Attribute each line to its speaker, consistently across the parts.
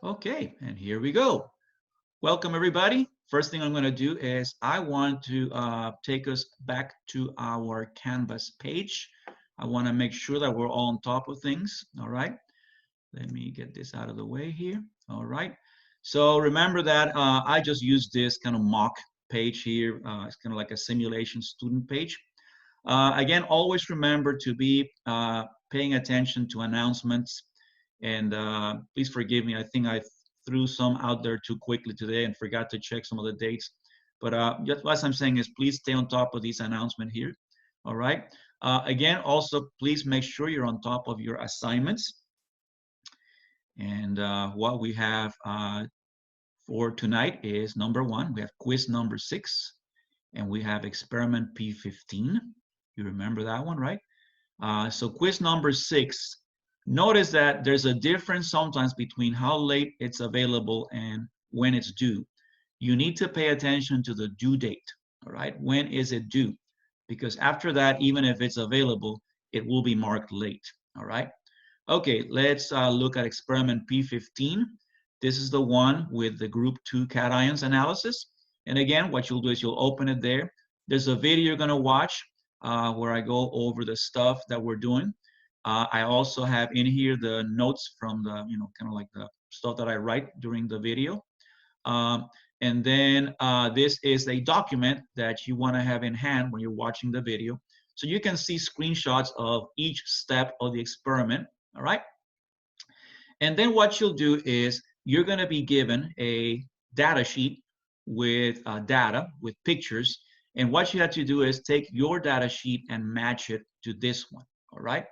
Speaker 1: Okay, and here we go. Welcome everybody. First thing I'm going to do is I want to take us back to our Canvas page. I want to make sure that we're all on top of things. All right. Let me get this out of the way here. All right. So remember that I just used this kind of mock page here. It's kind of like a simulation student page. Again, always remember to be paying attention to announcements. And please forgive me. I think I threw some out there too quickly today and forgot to check some of the dates. But just what I'm saying is please stay on top of these announcements here. All right. Again, also, please make sure you're on top of your assignments. And what we have for tonight is number 1, we have quiz number 6, and we have experiment P15. You remember that one, right? So quiz number 6, notice that there's a difference sometimes between how late it's available and when it's due. You need to pay attention to the due date, all right? When is it due? Because after that, even if it's available, it will be marked late, all right? Okay, let's look at experiment P15. This is the one with the group 2 cations analysis. And again, what you'll do is you'll open it there. There's a video you're gonna watch where I go over the stuff that we're doing. I also have in here the notes from the, kind of like the stuff that I write during the video. And then this is a document that you wanna have in hand when you're watching the video. So you can see screenshots of each step of the experiment, all right? And then what you'll do is you're gonna be given a data sheet with data, with pictures, and what you have to do is take your data sheet and match it to this one, all right?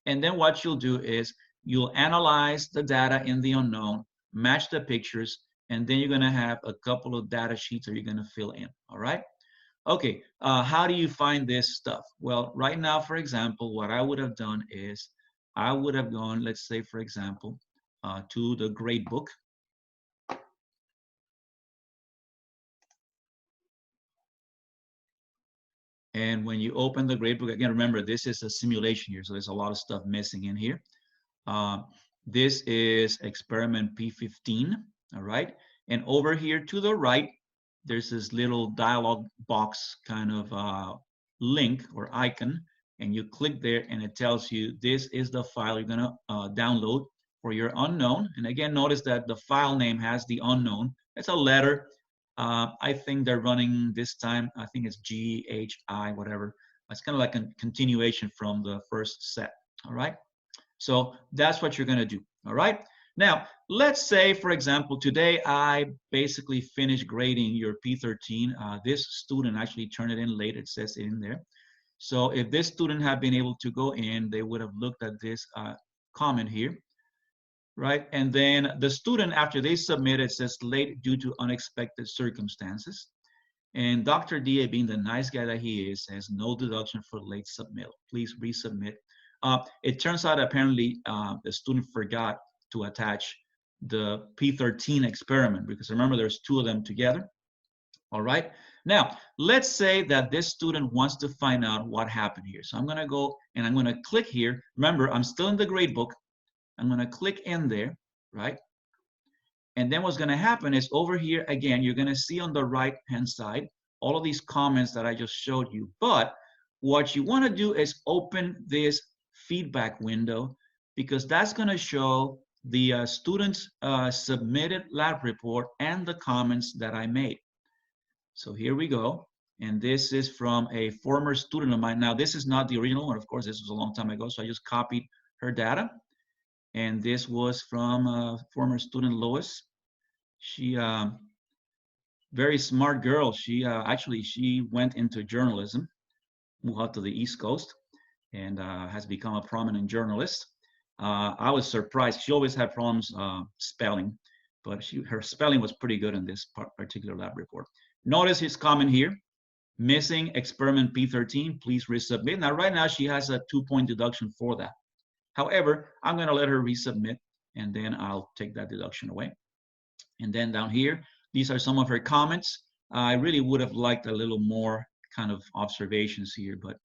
Speaker 1: And then what you'll do is you'll analyze the data in the unknown, match the pictures, and then you're gonna have a couple of data sheets that you're gonna fill in, all right? Okay, how do you find this stuff? Well, right now, for example, what I would have done is I would have gone, let's say, for example, to the grade book. And when you open the grade book, again, remember, this is a simulation here, so there's a lot of stuff missing in here. This is experiment P15, all right? And over here to the right, there's this little dialog box kind of link or icon, and you click there and it tells you this is the file you're gonna download for your unknown. And again, notice that the file name has the unknown. It's a letter. I think they're running this time, I think it's GHI, whatever. It's kind of like a continuation from the first set, all right? So that's what you're gonna do, all right? Now, let's say, for example, today I basically finished grading your P13. This student actually turned it in late, it says it in there. So if this student had been able to go in, they would have looked at this comment here, right? And then the student, after they submit, it says late due to unexpected circumstances. And Dr. D, being the nice guy that he is, says no deduction for late submittal. Please resubmit. It turns out apparently the student forgot to attach the P13 experiment because remember there's 2 of them together. All right. Now, let's say that this student wants to find out what happened here. So I'm going to go and I'm going to click here. Remember, I'm still in the grade book. I'm going to click in there, right? And then what's going to happen is over here, again, you're going to see on the right-hand side all of these comments that I just showed you. But what you want to do is open this feedback window because that's going to show the students' submitted lab report and the comments that I made. So here we go. And this is from a former student of mine. Now, this is not the original one. Of course, this was a long time ago. So I just copied her data. And this was from former student Lois. She, very smart girl. She actually, she went into journalism, moved out to the East Coast, and has become a prominent journalist. I was surprised. She always had problems spelling, but her spelling was pretty good in this particular lab report. Notice his comment here, missing experiment P13, please resubmit. Now, right now, she has a 2-point deduction for that. However, I'm gonna let her resubmit and then I'll take that deduction away. And then down here, these are some of her comments. I really would have liked a little more kind of observations here, but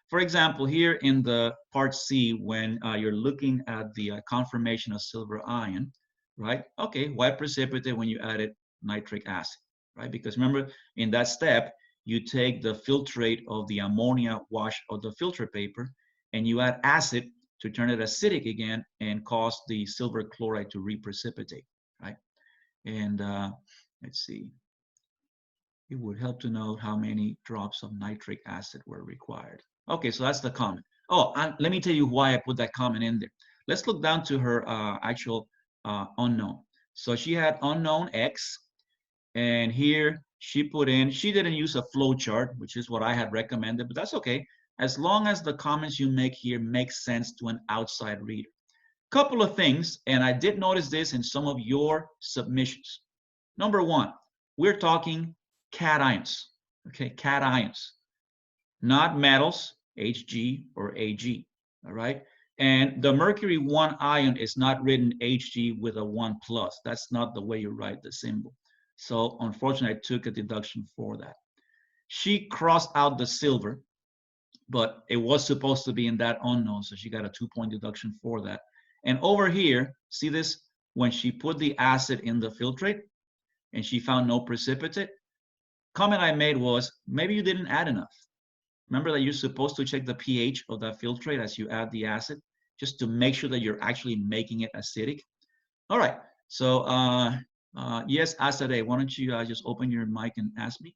Speaker 1: for example, here in the part C, when you're looking at the conformation of silver ion, right? Okay, why precipitate when you added nitric acid, right? Because remember, in that step, you take the filtrate of the ammonia wash of the filter paper and you add acid to turn it acidic again and cause the silver chloride to reprecipitate, right? And let's see, it would help to know how many drops of nitric acid were required. Okay, so that's the comment. Oh, let me tell you why I put that comment in there. Let's look down to her actual unknown. So she had unknown X, and here she put in, she didn't use a flow chart, which is what I had recommended, but that's okay. As long as the comments you make here make sense to an outside reader. Couple of things, and I did notice this in some of your submissions. Number one, we're talking cations, okay, cations, not metals, Hg or Ag, all right? And the mercury 1 ion is not written Hg with a 1 plus. That's not the way you write the symbol. So unfortunately, I took a deduction for that. She crossed out the silver, but it was supposed to be in that unknown, so she got a 2-point deduction for that. And over here, see this? When she put the acid in the filtrate and she found no precipitate, comment I made was, maybe you didn't add enough. Remember that you're supposed to check the pH of that filtrate as you add the acid, just to make sure that you're actually making it acidic. All right, so yes, Asade, why don't you just open your mic and ask me?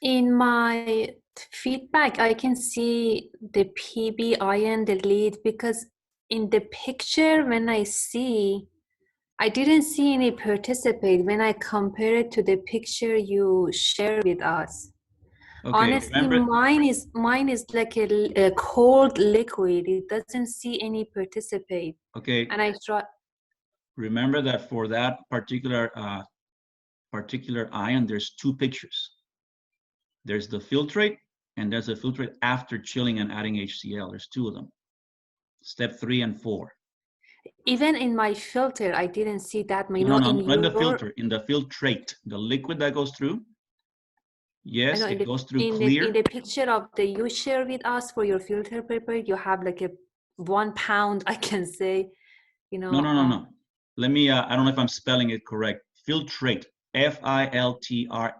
Speaker 2: In my feedback, I can see the PB ion, the lead, because in the picture, when I see, I didn't see any participate when I compare it to the picture you share with us.
Speaker 1: Okay,
Speaker 2: Honestly,
Speaker 1: remember,
Speaker 2: mine is like a cold liquid. It doesn't see any participate.
Speaker 1: okay,
Speaker 2: And I try.
Speaker 1: remember that for that particular ion, there's 2 pictures. There's the filtrate, and there's a filtrate after chilling and adding HCl. There's 2 of them. Step 3 and 4.
Speaker 2: Even in my filter, I didn't see that.
Speaker 1: No, in the filter, in the filtrate, the liquid that goes through. Yes,
Speaker 2: I know
Speaker 1: it goes through
Speaker 2: in
Speaker 1: clear.
Speaker 2: the picture of the you share with us for your filter paper, you have like a 1 pound, I can say, you know.
Speaker 1: No. Let me, I don't know if I'm spelling it correct. Filtrate, Filtrate.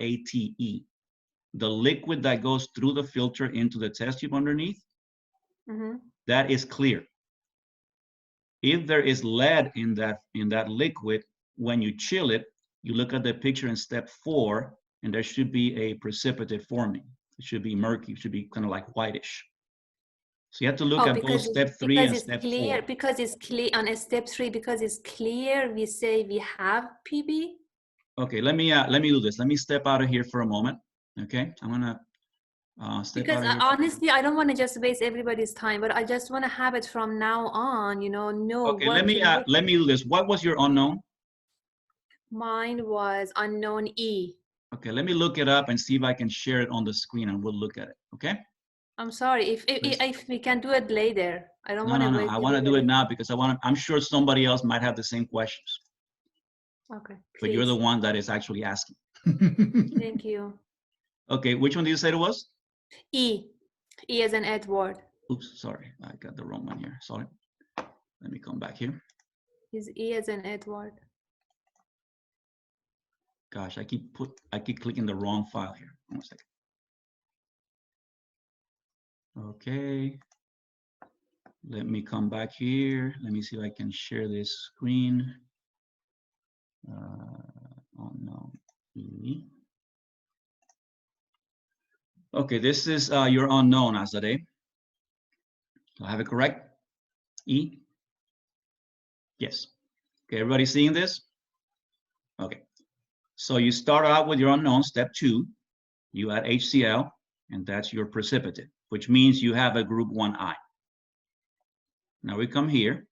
Speaker 1: The liquid that goes through the filter into the test tube underneath, that is clear. If there is lead in that liquid, when you chill it, you look at the picture in step 4, and there should be a precipitate forming. It should be murky. It should be kind of like whitish. So you have to look at both step 3 and step 4.
Speaker 2: Because it's clear on a step 3, because it's clear, we say we have PB.
Speaker 1: Okay, let me do this. Let me step out of here for a moment. Okay, I'm gonna step out of here.
Speaker 2: Honestly, I don't want to just waste everybody's time, but I just want to have it from now on, know
Speaker 1: Okay,
Speaker 2: what to look.
Speaker 1: let me do this. What was your unknown?
Speaker 2: Mine was unknown E.
Speaker 1: Okay, let me look it up and see if I can share it on the screen, and we'll look at it. Okay.
Speaker 2: I'm sorry if we can do it later. I don't want to wait.
Speaker 1: I want to do it now because I'm sure somebody else might have the same questions.
Speaker 2: Okay. Please.
Speaker 1: But you're the one that is actually asking.
Speaker 2: Thank you.
Speaker 1: Okay, which one did you say it was?
Speaker 2: E. E as in Edward.
Speaker 1: Oops, sorry, I got the wrong one here. Sorry. Let me come back here.
Speaker 2: Is E as in Edward.
Speaker 1: Gosh, I keep clicking the wrong file here. 1 second. Okay. Let me come back here. Let me see if I can share this screen. Unknown E. Okay, this is your unknown, Azadeh. Do I have it correct? E? Yes. Okay, everybody seeing this? Okay. So you start out with your unknown, step 2. You add HCl, and that's your precipitate, which means you have a group 1 ion. Now we come here.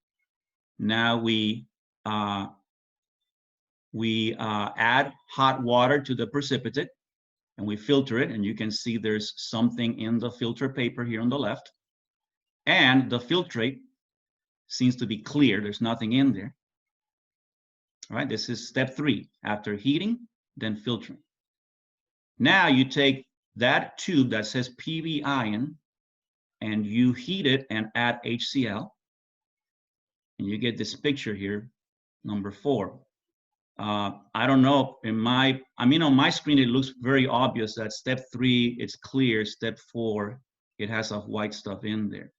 Speaker 1: Now we add hot water to the precipitate, and we filter it, and you can see there's something in the filter paper here on the left. And the filtrate seems to be clear. There's nothing in there. All right, this is step 3. After heating, then filtering. Now you take that tube that says PB ion, and you heat it and add HCl. and you get this picture here, number 4. I don't know, on my screen, it looks very obvious that step 3, it's clear. Step 4, it has a white stuff in there.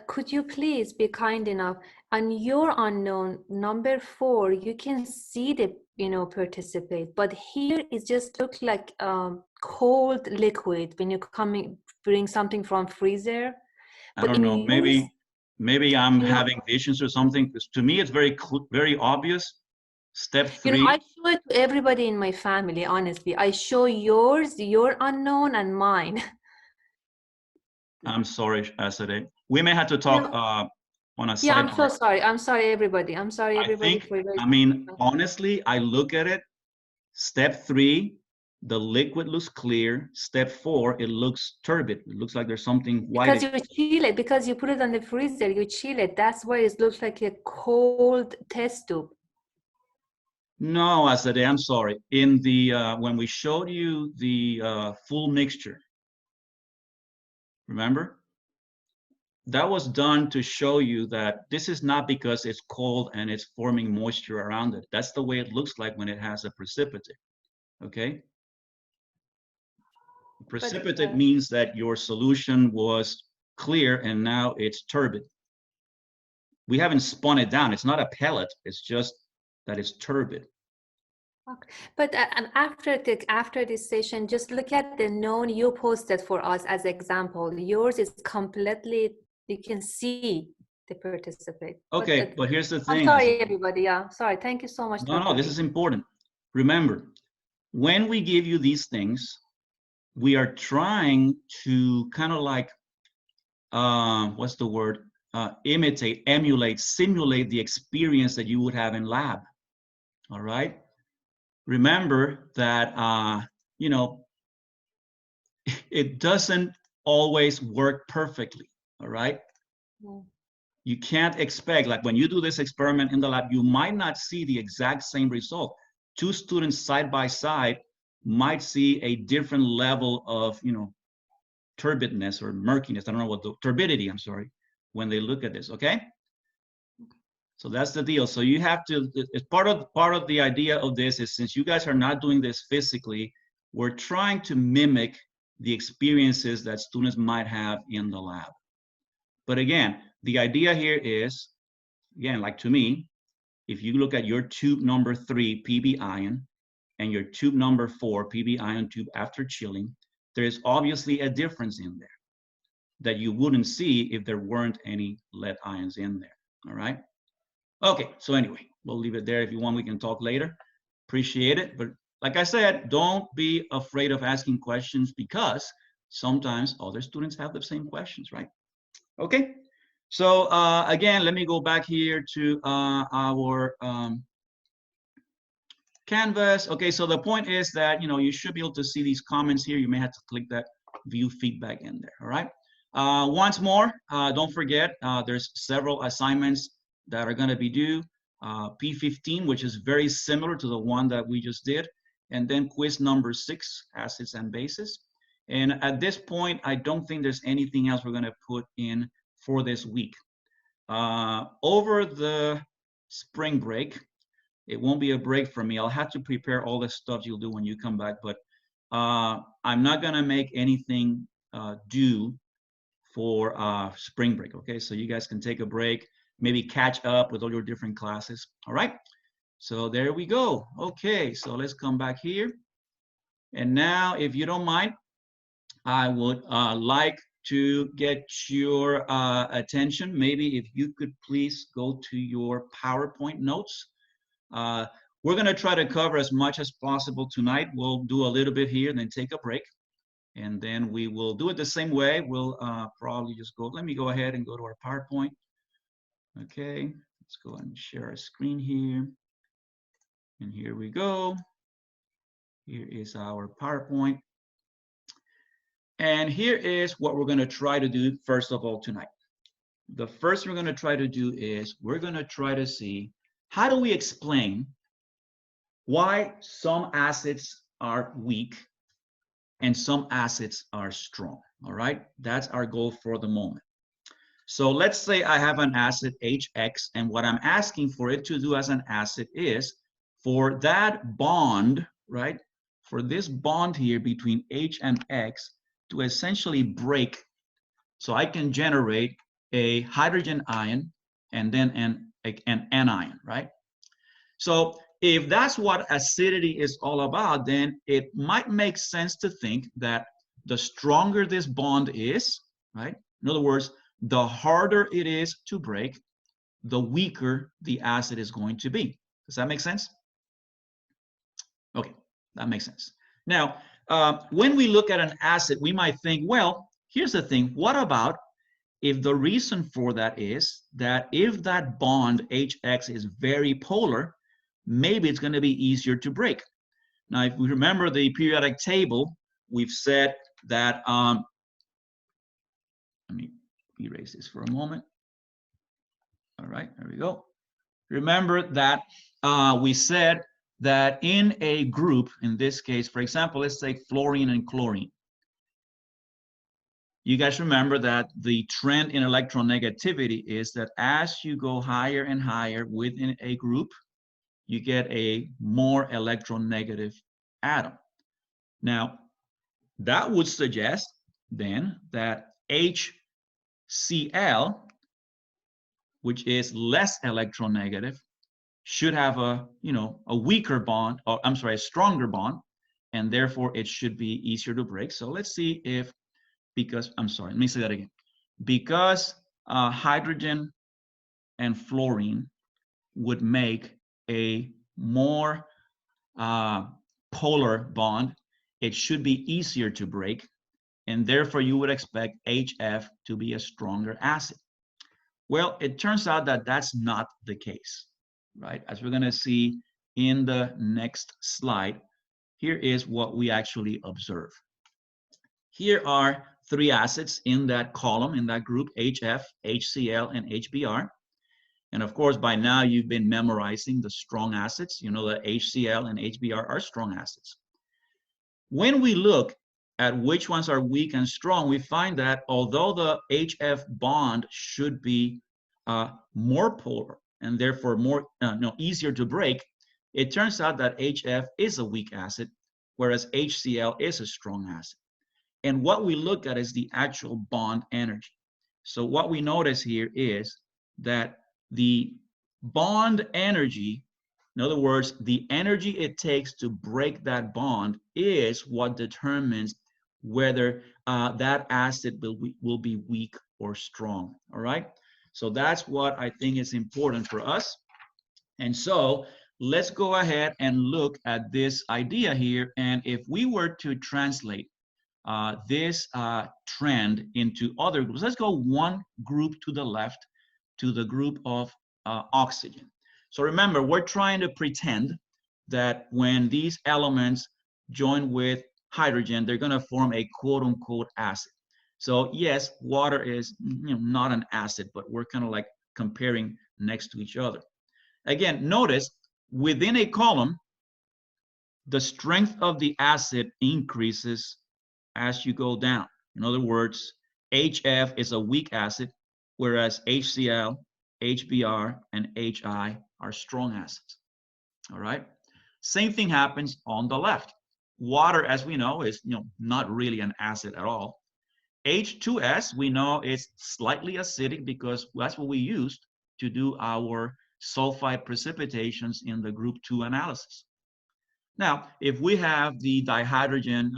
Speaker 2: Could you please be kind enough? On your unknown, number 4, you can see the, participate, but here it just looks like cold liquid when you bring something from freezer.
Speaker 1: I
Speaker 2: But
Speaker 1: don't
Speaker 2: in
Speaker 1: know,
Speaker 2: yours,
Speaker 1: maybe I'm
Speaker 2: you know,
Speaker 1: having visions or something, because to me, it's very obvious. Step 3,
Speaker 2: I show it to everybody in my family, honestly. I show yours, your unknown, and mine.
Speaker 1: I'm sorry, Asade. We may have to
Speaker 2: You
Speaker 1: talk
Speaker 2: know,
Speaker 1: on a
Speaker 2: yeah, I'm so
Speaker 1: sidebar.
Speaker 2: sorry. I'm sorry, everybody. I'm sorry,
Speaker 1: I
Speaker 2: everybody,
Speaker 1: think,
Speaker 2: for wasting.
Speaker 1: honestly, I look at it. Step 3, the liquid looks clear. Step 4, it looks turbid. It looks like there's something
Speaker 2: Because
Speaker 1: white.
Speaker 2: you chill it, because you put it on the freezer, you chill it. That's why it looks like a cold test tube.
Speaker 1: No, Asade, I'm sorry. In the when we showed you the full mixture, remember? That was done to show you that this is not because it's cold and it's forming moisture around it. That's the way it looks like when it has a precipitate, okay?
Speaker 2: But
Speaker 1: Precipitate means that your solution was clear and now it's turbid. We haven't spun it down. It's not a pellet. It's just that it's turbid.
Speaker 2: okay. But after this session, just look at the known you posted for us as example. Yours is completely, you can see the participate.
Speaker 1: Okay, but here's the
Speaker 2: I'm
Speaker 1: thing.
Speaker 2: sorry, everybody. Yeah, sorry. Thank you so much,
Speaker 1: No,
Speaker 2: Dr.
Speaker 1: this
Speaker 2: B.
Speaker 1: is important. Remember, when we give you these things, we are trying to kind of like, what's the word? Imitate, emulate, simulate the experience that you would have in lab. All right. Remember that, it doesn't always work perfectly. All right.
Speaker 2: Yeah.
Speaker 1: You can't expect, like when you do this experiment in the lab, you might not see the exact same result. 2 students side by side might see a different level of, turbidness or murkiness. I don't know what the turbidity, I'm sorry, when they look at this, okay? So that's the deal. So you have to, it's part of the idea of this is, since you guys are not doing this physically, we're trying to mimic the experiences that students might have in the lab. But again, the idea here is, again, like to me, if you look at your tube number 3 PB ion and your tube number 4 PB ion tube after chilling, there is obviously a difference in there that you wouldn't see if there weren't any lead ions in there. All right. Okay. So anyway, we'll leave it there. If you want, we can talk later. Appreciate it. But like I said, don't be afraid of asking questions, because sometimes other students have the same questions, right? Okay. So again, let me go back here to our Canvas. Okay, so the point is that, you should be able to see these comments here. You may have to click that view feedback in there, all right? Once more, don't forget, there's several assignments that are gonna be due. P15, which is very similar to the one that we just did, and then quiz number 6, acids and bases. And at this point, I don't think there's anything else we're gonna put in for this week. Over the spring break, it won't be a break for me. I'll have to prepare all the stuff you'll do when you come back, but I'm not gonna make anything due for spring break, okay? So you guys can take a break, maybe catch up with all your different classes, all right? So there we go. Okay, so let's come back here. And now, if you don't mind, I would like to get your attention. Maybe if you could please go to your PowerPoint notes. We're going to try to cover as much as possible tonight. We'll do a little bit here, then take a break. And then we will do it the same way. We'll probably just go, let me go ahead and go to our PowerPoint. Okay, let's go and share our screen here. And here we go. Here is our PowerPoint. And here is what we're going to try to do first of all tonight. The first we're going to try to do is we're going to try to see, how do we explain why some acids are weak and some acids are strong, all right? That's our goal for the moment. So let's say I have an acid HX, and what I'm asking for it to do as an acid is for that bond, right? For this bond here between H and X to essentially break, so I can generate a hydrogen ion and then an anion, right? So if that's what acidity is all about, then it might make sense to think that the stronger this bond is, right? In other words, the harder it is to break, the weaker the acid is going to be. Does that make sense? Okay, that makes sense. Now, when we look at an acid, we might think, well, here's the thing. What about if the reason for that is that if that bond HX is very polar, maybe it's going to be easier to break. Now, if we remember the periodic table, we've said that, let me erase this for a moment. All right, there we go. Remember that we said that in a group, in this case, for example, let's say fluorine and chlorine. You guys remember that the trend in electronegativity is that as you go higher and higher within a group, you get a more electronegative atom. Now, that would suggest then that HCl, which is less electronegative, should have a, a weaker bond, or I'm sorry, a stronger bond, and therefore it should be easier to break. So let's see if, because, I'm sorry, let me say that again. Because hydrogen and fluorine would make a more polar bond, it should be easier to break, and therefore you would expect HF to be a stronger acid. Well, it turns out that that's not the case, right? As we're going to see in the next slide, here is what we actually observe. Here are three acids in that column, in that group, HF, HCl, and HBr. And of course, by now you've been memorizing the strong acids. You know that HCl and HBr are strong acids. When we look at which ones are weak and strong, we find that although the HF bond should be more polar and therefore more easier to break, it turns out that HF is a weak acid, whereas HCl is a strong acid. And what we look at is the actual bond energy. So what we notice here is that the bond energy, in other words, the energy it takes to break that bond, is what determines whether that acid will be weak or strong. All right. So that's what I think is important for us. And so let's go ahead and look at this idea here. And if we were to translate this trend into other groups, let's go one group to the left, to the group of oxygen. So remember, we're trying to pretend that when these elements join with hydrogen, they're going to form a quote unquote acid. So yes, water is not an acid, but we're kind of like comparing next to each other. Again, notice within a column, the strength of the acid increases as you go down. In other words, HF is a weak acid, whereas HCl, HBr, and HI are strong acids. All right. Same thing happens on the left. Water, as we know, is not really an acid at all. H2S, we know, is slightly acidic because that's what we used to do our sulfide precipitations in the group 2 analysis. Now, if we have the dihydrogen,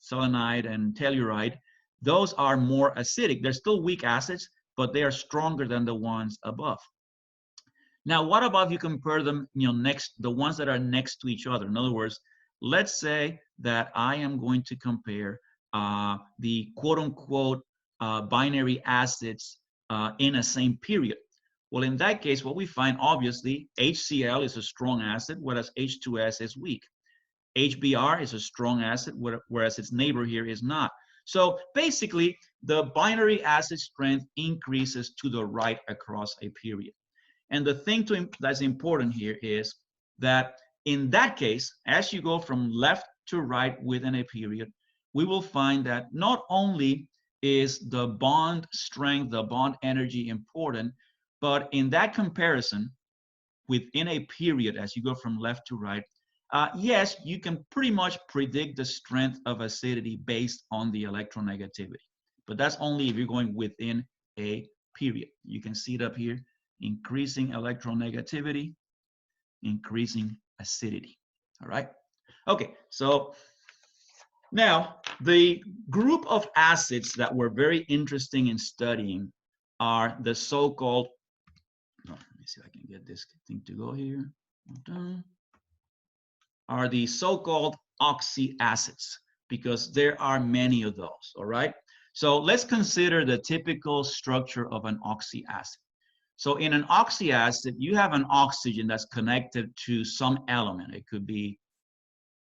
Speaker 1: selenide and telluride, those are more acidic. They're still weak acids, but they are stronger than the ones above. Now, what about if you compare them, the ones that are next to each other? In other words, let's say that I am going to compare the quote unquote binary acids in a same period. Well, in that case, what we find, obviously, HCl is a strong acid, whereas H2S is weak. HBr is a strong acid, whereas its neighbor here is not. So basically, the binary acid strength increases to the right across a period. And the thing that's important here is that in that case, as you go from left to right within a period, we will find that not only is the bond strength, the bond energy important? But in that comparison, within a period, as you go from left to right, yes, you can pretty much predict the strength of acidity based on the electronegativity. But that's only if you're going within a period. You can see it up here, increasing electronegativity, increasing acidity. All right. Okay, so now the group of acids that were very interesting in studying are the so-called, let me see if I can get this thing to go here, are the so-called oxyacids, because there are many of those, all right? So let's consider the typical structure of an oxyacid. So in an oxyacid, you have an oxygen that's connected to some element. It could be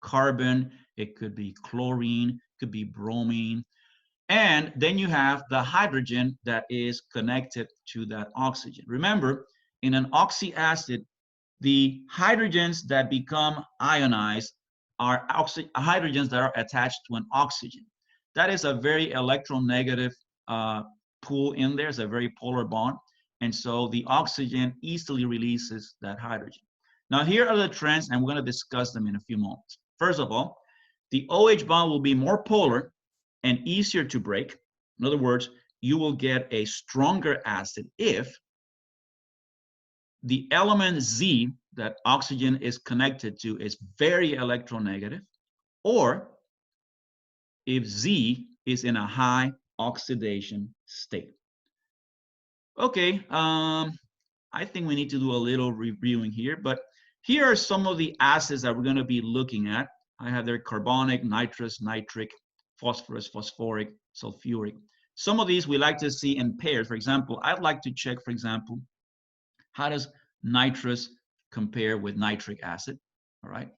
Speaker 1: carbon, it could be chlorine, it could be bromine. And then you have the hydrogen that is connected to that oxygen. Remember, in an oxyacid, the hydrogens that become ionized are hydrogens that are attached to an oxygen. That is a very electronegative pool in there. It's a very polar bond. And so the oxygen easily releases that hydrogen. Now, here are the trends, and we're going to discuss them in a few moments. First of all, the OH bond will be more polar and easier to break. In other words, you will get a stronger acid if the element Z that oxygen is connected to is very electronegative, or if Z is in a high oxidation state. Okay, I think we need to do a little reviewing here, but here are some of the acids that we're going to be looking at. I have there carbonic, nitrous, nitric, phosphorus, phosphoric, sulfuric. Some of these we like to see in pairs. For example, I'd like to check, for example, how does nitrous compare with nitric acid? All right.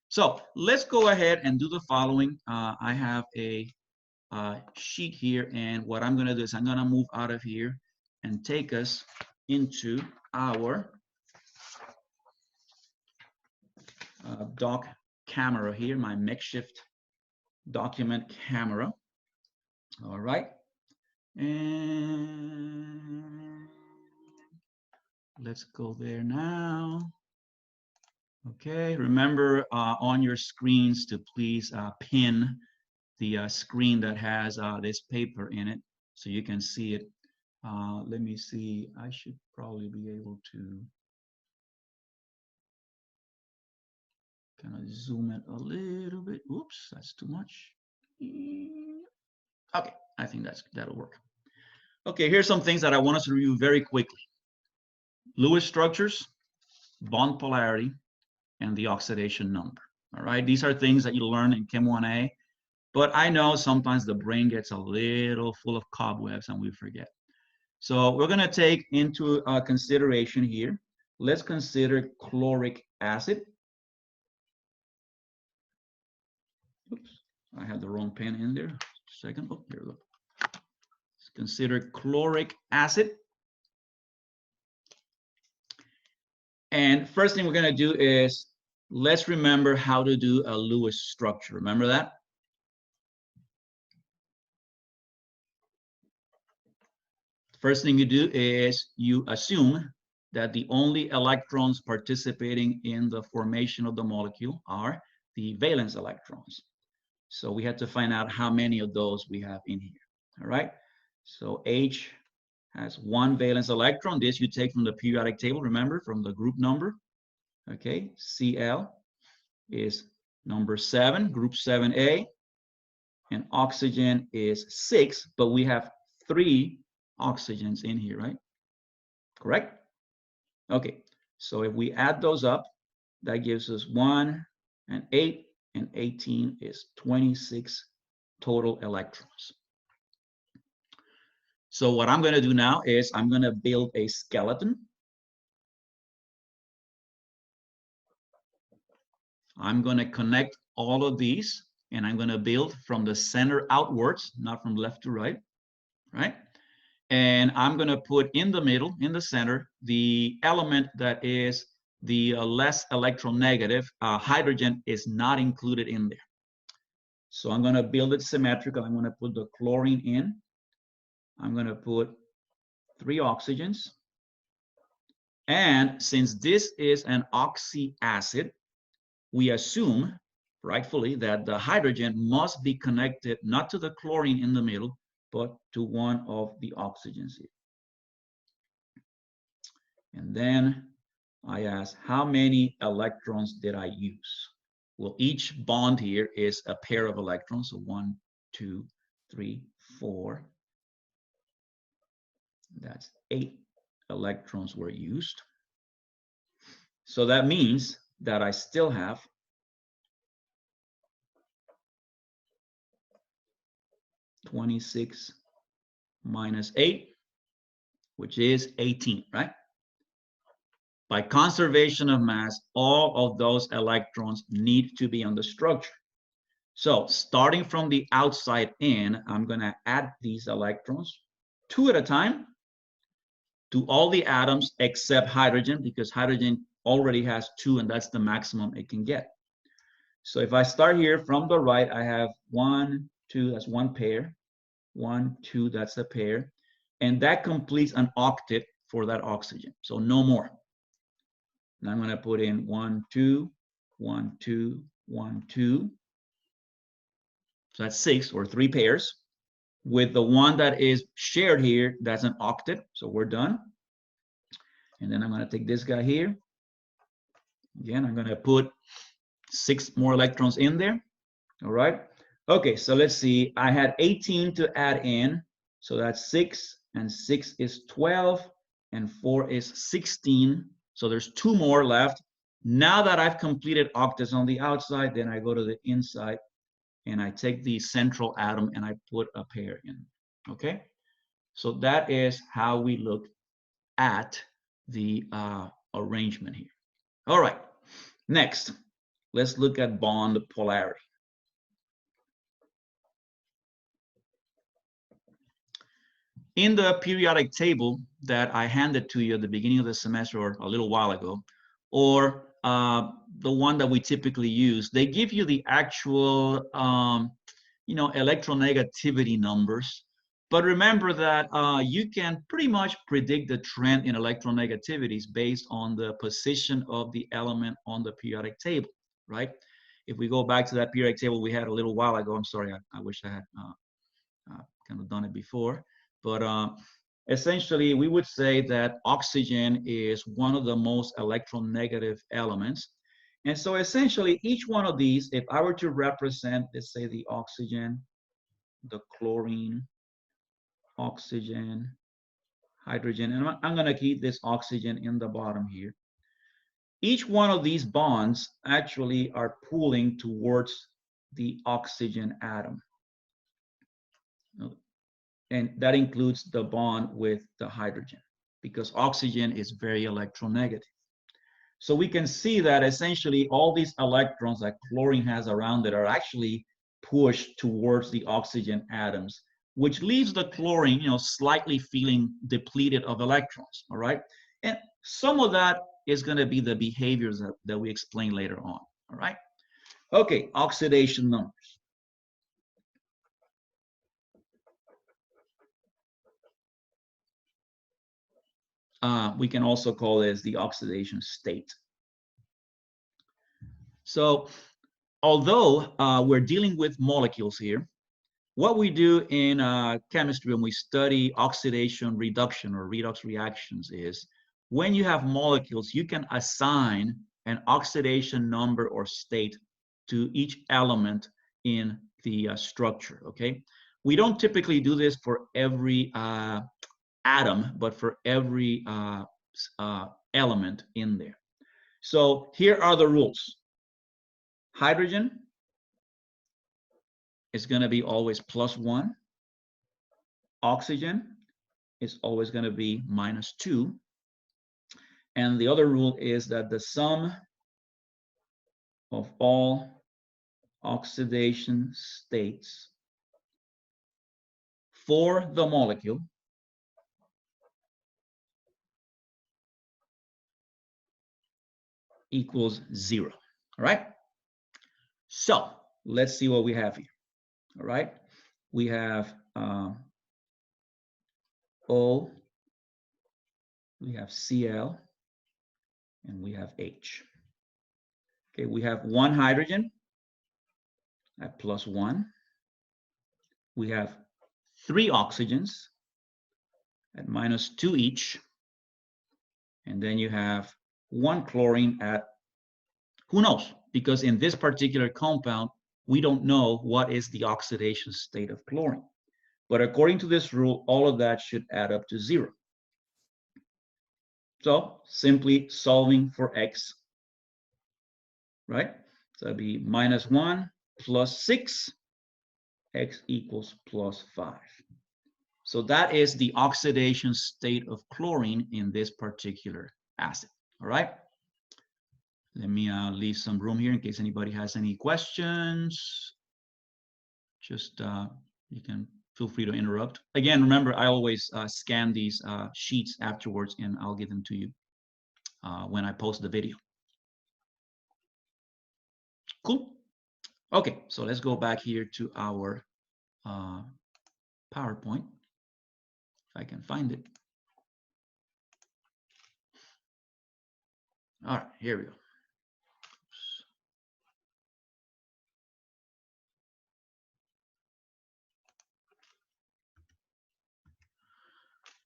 Speaker 1: So let's go ahead and do the following. I have a sheet here, and what I'm going to do is I'm going to move out of here and take us into our doc camera here, my makeshift document camera. All right. And let's go there now. Okay, remember on your screens to please pin the screen that has this paper in it so you can see it. Let me see, I should probably be able to kind of zoom it a little bit. Oops, that's too much. Okay, I think that'll work. Okay, here's some things that I want us to review very quickly. Lewis structures, bond polarity, and the oxidation number. All right, these are things that you learn in Chem 1A, but I know sometimes the brain gets a little full of cobwebs and we forget. So we're going to take into consideration here, let's consider chloric acid. Oops, I had the wrong pen in there. Second, oh, here we go. Let's consider chloric acid. And first thing we're going to do is let's remember how to do a Lewis structure. Remember that? First thing you do is you assume that the only electrons participating in the formation of the molecule are the valence electrons. So we have to find out how many of those we have in here. All right. So H has one valence electron. This you take from the periodic table, remember, from the group number. Okay. Cl is number 7, group 7A. And oxygen is 6, but we have 3 oxygens in here, right? Correct? Okay. So if we add those up, that gives us 1 and 8. And 18 is 26 total electrons. So what I'm going to do now is I'm going to build a skeleton. I'm going to connect all of these, and I'm going to build from the center outwards, not from left to right, right? And I'm going to put in the middle, in the center, the element that is the less electronegative. Hydrogen is not included in there. So I'm going to build it symmetrical. I'm going to put the chlorine in. I'm going to put 3 oxygens. And since this is an oxyacid, we assume, rightfully, that the hydrogen must be connected not to the chlorine in the middle, but to one of the oxygens here. And then I ask, how many electrons did I use? Well, each bond here is a pair of electrons. So 1, 2, 3, 4. That's 8 electrons were used. So that means that I still have 26 minus 8, which is 18, right? By conservation of mass, all of those electrons need to be on the structure. So starting from the outside in, I'm going to add these electrons 2 at a time to all the atoms except hydrogen, because hydrogen already has 2 and that's the maximum it can get. So if I start here from the right, I have 1, 2, that's one pair. 1, 2, that's a pair. And that completes an octet for that oxygen. So no more. Now I'm going to put in 1, 2, 1, 2, 1, 2. So that's 6 or 3 pairs. With the one that is shared here, that's an octet. So we're done. And then I'm going to take this guy here. Again, I'm going to put 6 more electrons in there. All right. Okay, so let's see. I had 18 to add in. So that's 6, and 6 is 12, and 4 is 16. So there's 2 more left. Now that I've completed octets on the outside, then I go to the inside, and I take the central atom, and I put a pair in. Okay? So that is how we look at the arrangement here. All right. Next, let's look at bond polarity. In the periodic table that I handed to you at the beginning of the semester or a little while ago, or the one that we typically use, they give you the actual, electronegativity numbers. But remember that you can pretty much predict the trend in electronegativities based on the position of the element on the periodic table, right? If we go back to that periodic table we had a little while ago, I'm sorry, I wish I had kind of done it before. But essentially, we would say that oxygen is one of the most electronegative elements. And so essentially, each one of these, if I were to represent, let's say, the oxygen, the chlorine, oxygen, hydrogen, and I'm going to keep this oxygen in the bottom here. Each one of these bonds actually are pulling towards the oxygen atom. And that includes the bond with the hydrogen, because oxygen is very electronegative. So we can see that essentially all these electrons that chlorine has around it are actually pushed towards the oxygen atoms, which leaves the chlorine, slightly feeling depleted of electrons, all right? And some of that is going to be the behaviors that we explain later on, all right? Okay, oxidation numbers. We can also call this the oxidation state. So although we're dealing with molecules here, what we do in chemistry when we study oxidation reduction or redox reactions is when you have molecules, you can assign an oxidation number or state to each element in the structure, okay? We don't typically do this for every atom, but for every element in there. So here are the rules. Hydrogen is going to be always +1. Oxygen is always going to be -2. And the other rule is that the sum of all oxidation states for the molecule equals 0. All right? So let's see what we have here. All right? We have O, we have Cl, and we have H. Okay, we have one hydrogen at +1. We have 3 oxygens at -2 each. And then you have 1 chlorine at, who knows? Because in this particular compound, we don't know what is the oxidation state of chlorine. But according to this rule, all of that should add up to 0. So simply solving for x, right? So that'd be -1 plus 6, x equals +5. So that is the oxidation state of chlorine in this particular acid, all right? Let me leave some room here in case anybody has any questions. Just you can feel free to interrupt. Again, remember, I always scan these sheets afterwards and I'll give them to you when I post the video. Cool. Okay, so let's go back here to our PowerPoint, if I can find it. All right, here we go.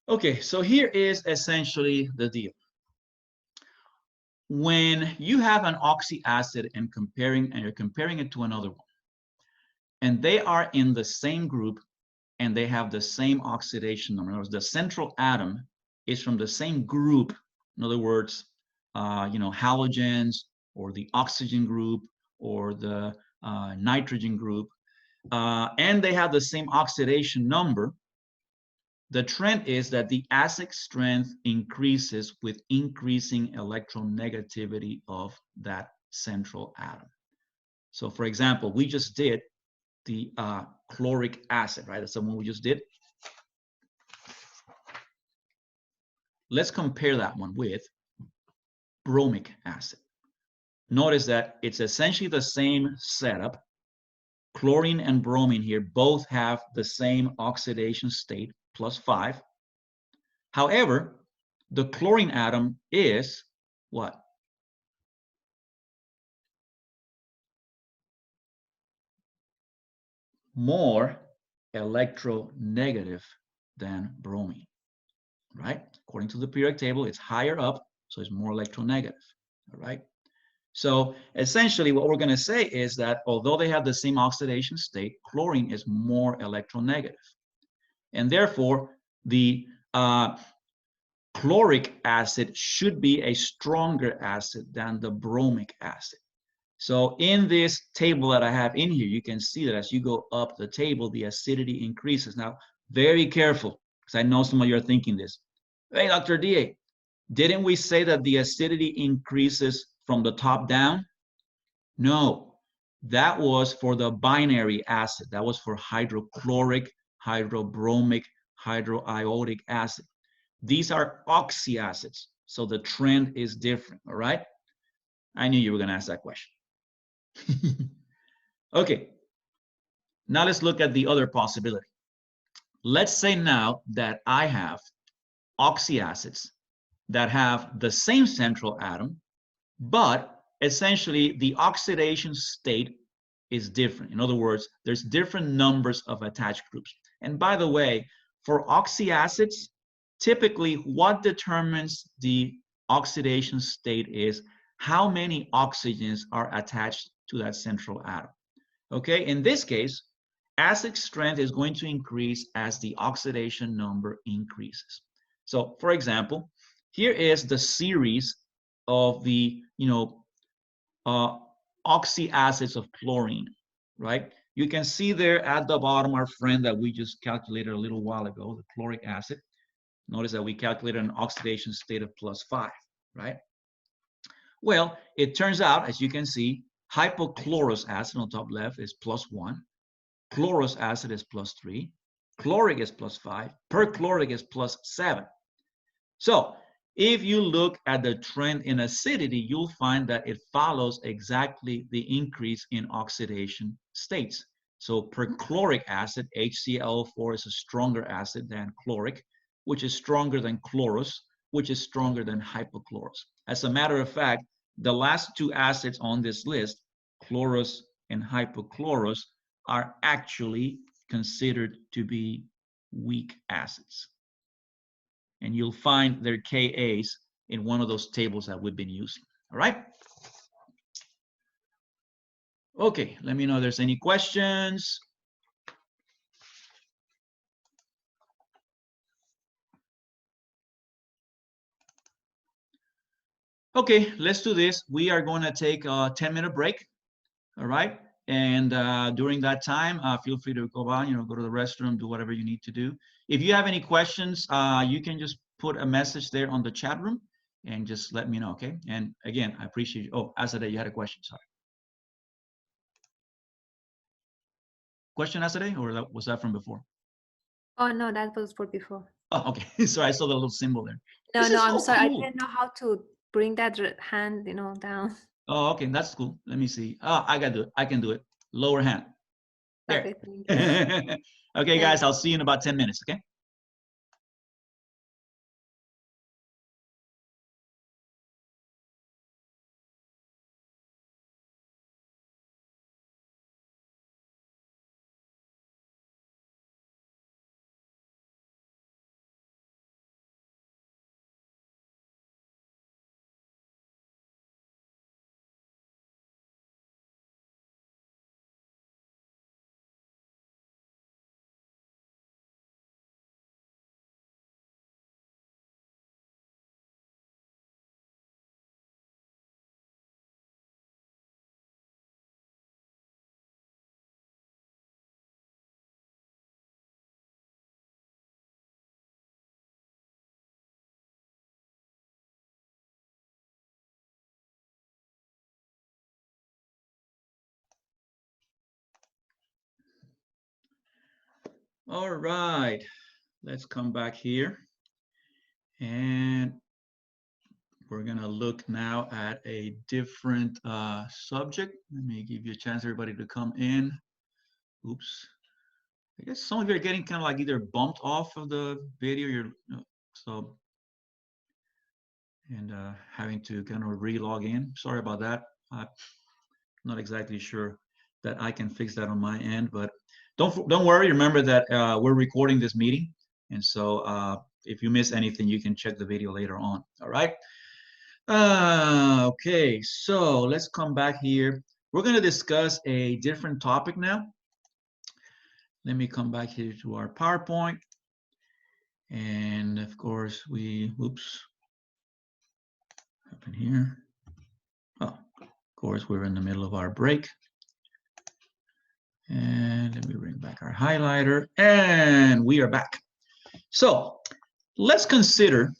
Speaker 1: Okay, so here is essentially the deal. When you have an oxyacid and you're comparing it to another one, and they are in the same group and they have the same oxidation number. In other words, the central atom is from the same group. In other words, halogens or the oxygen group or the nitrogen group, and they have the same oxidation number. The trend is that the acid strength increases with increasing electronegativity of that central atom. So for example, we just did the chloric acid, right? That's the one we just did. Let's compare that one with bromic acid. Notice that it's essentially the same setup. Chlorine and bromine here both have the same oxidation state, +5. However, the chlorine atom is what? More electronegative than bromine, right? According to the periodic table, it's higher up, so it's more electronegative, all right? So essentially what we're going to say is that although they have the same oxidation state, chlorine is more electronegative. And therefore, the chloric acid should be a stronger acid than the bromic acid. So in this table that I have in here, you can see that as you go up the table, the acidity increases. Now, very careful, because I know some of you are thinking this. Hey, Dr. D.A., didn't we say that the acidity increases from the top down? No, that was for the binary acid. That was for hydrochloric, hydrobromic, hydroiodic acid. These are oxyacids, so the trend is different, all right? I knew you were going to ask that question. Okay, now let's look at the other possibility. Let's say now that I have oxyacids that have the same central atom, but essentially the oxidation state is different. In other words, there's different numbers of attached groups. And by the way, for oxyacids, typically what determines the oxidation state is how many oxygens are attached to that central atom. Okay, in this case, acid strength is going to increase as the oxidation number increases. So for example, here is the series of the oxyacids of chlorine, right? You can see there at the bottom our friend that we just calculated a little while ago, the chloric acid. Notice that we calculated an oxidation state of +5, right? Well, it turns out, as you can see, hypochlorous acid on top left is +1, chlorous acid is +3, chloric is +5, perchloric is +7. So if you look at the trend in acidity, you'll find that it follows exactly the increase in oxidation states. So perchloric acid, HClO4, is a stronger acid than chloric. which is stronger than chlorous, which is stronger than hypochlorous. As a matter of fact, the last two acids on this list, chlorous and hypochlorous, are actually considered to be weak acids. And you'll find their Kas in one of those tables that we've been using. All right? Okay, let me know if there's any questions. Okay, let's do this. We are going to take a 10-minute break. All right. And during that time, feel free to go on, go to the restroom, do whatever you need to do. If you have any questions, you can just put a message there on the chat room and just let me know, okay? And again, I appreciate you. Oh, Azadeh, you had a question, sorry. Question, Azadeh, or was that from before?
Speaker 2: Oh, no, that was for before.
Speaker 1: Oh, okay. Sorry, I saw the little symbol there.
Speaker 2: No,
Speaker 1: This
Speaker 2: no,
Speaker 1: is
Speaker 2: I'm
Speaker 1: so
Speaker 2: sorry.
Speaker 1: cool.
Speaker 2: I didn't know how to bring that hand, down.
Speaker 1: Oh, okay, that's cool. Let me see. Oh, I got to do it. I can do it. Lower hand. There.
Speaker 2: Perfect. Thank you.
Speaker 1: Okay, guys, I'll see you in about 10 minutes, okay? All right, let's come back here. And we're gonna look now at a different subject. Let me give you a chance, everybody, to come in. Oops. I guess some of you are getting kind of like either bumped off of the video, and having to kind of re-log in. Sorry about that. I'm not exactly sure that I can fix that on my end, but don't worry. Remember that we're recording this meeting, and so if you miss anything, you can check the video later on. All right. Okay, so let's come back here. We're going to discuss a different topic now. Let me come back here to our PowerPoint. And of course, oops, happened here. Oh, of course, we're in the middle of our break. And let me bring back our highlighter. And we are back. So let's consider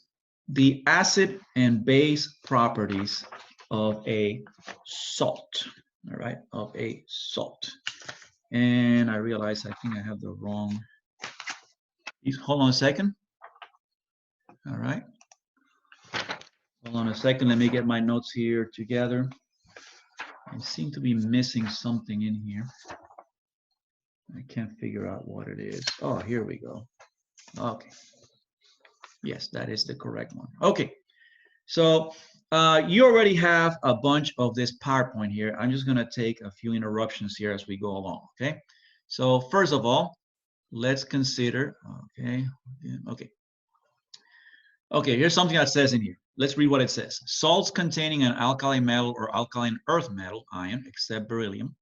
Speaker 1: the acid and base properties of a salt. All right, of a salt. And I realize I think I have the wrong. Hold on a second. All right. Hold on a second. Let me get my notes here together. I seem to be missing something in here. I can't figure out what it is. Oh, here we go. Okay. Yes, that is the correct one. Okay. So you already have a bunch of this PowerPoint here. I'm just going to take a few interruptions here as we go along. Okay. So first of all, let's consider, okay. Okay, here's something that says in here. Let's read what it says. Salts containing an alkali metal or alkaline earth metal ion, except beryllium,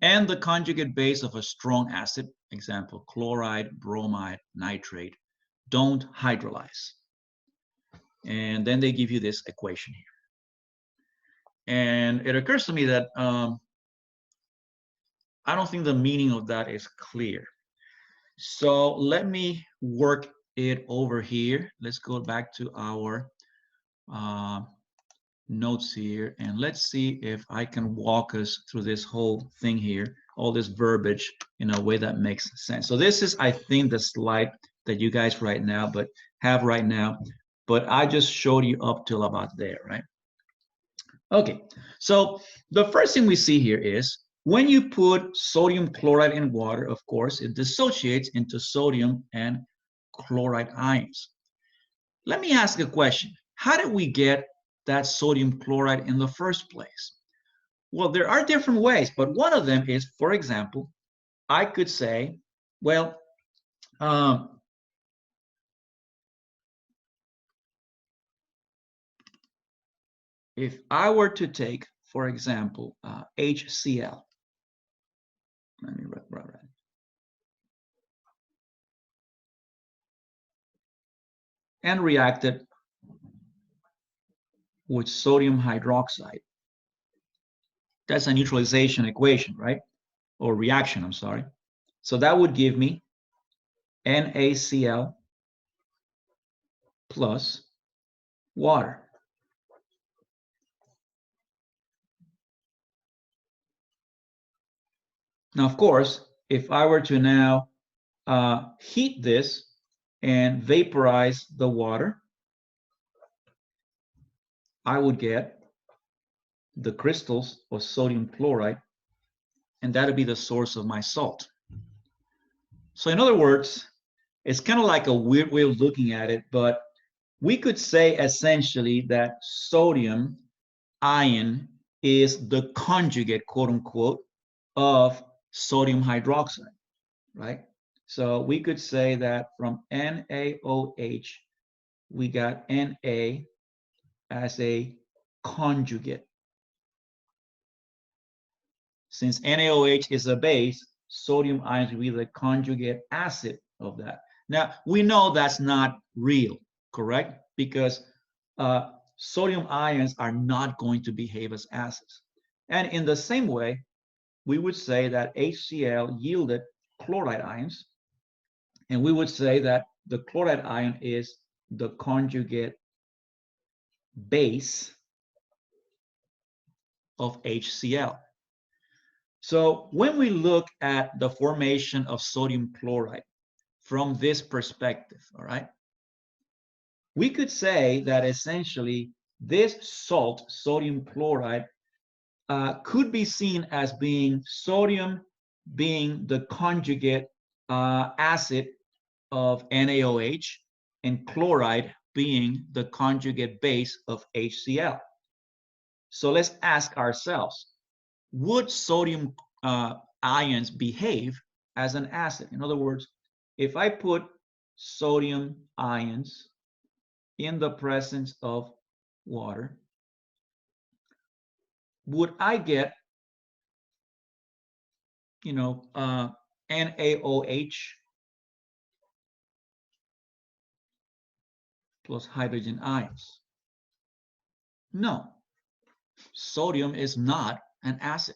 Speaker 1: and the conjugate base of a strong acid, example, chloride, bromide, nitrate, don't hydrolyze. And then they give you this equation here. And it occurs to me that I don't think the meaning of that is clear. So let me work it over here. Let's go back to our notes here, and let's see if I can walk us through this whole thing here, all this verbiage in a way that makes sense. So this is, I think, the slide that you guys have right now, but I just showed you up till about there, right? Okay, so the first thing we see here is when you put sodium chloride in water, of course, it dissociates into sodium and chloride ions. Let me ask a question. How did we get that sodium chloride in the first place? Well, there are different ways, but one of them is, for example, I could say, well, if I were to take, for example, HCl, let me write. And react it with sodium hydroxide. That's a neutralization equation, right? Or reaction, I'm sorry. So that would give me NaCl plus water. Now, of course, if I were to now heat this and vaporize the water, I would get the crystals of sodium chloride, and that would be the source of my salt. So in other words, it's kind of like a weird way of looking at it, but we could say essentially that sodium ion is the conjugate, quote unquote, of sodium hydroxide, right? So we could say that from NaOH, we got Na as a conjugate. Since NaOH is a base, sodium ions will be the conjugate acid of that. Now, we know that's not real, correct? Because sodium ions are not going to behave as acids. And in the same way, we would say that HCl yielded chloride ions, and we would say that the chloride ion is the conjugate base of HCl. So when we look at the formation of sodium chloride from this perspective, all right, we could say that essentially this salt, sodium chloride, could be seen as being sodium being the conjugate acid of NaOH and chloride being the conjugate base of HCl. So let's ask ourselves, would sodium ions behave as an acid? In other words, if I put sodium ions in the presence of water, would I get, NaOH plus hydrogen ions? No, sodium is not an acid.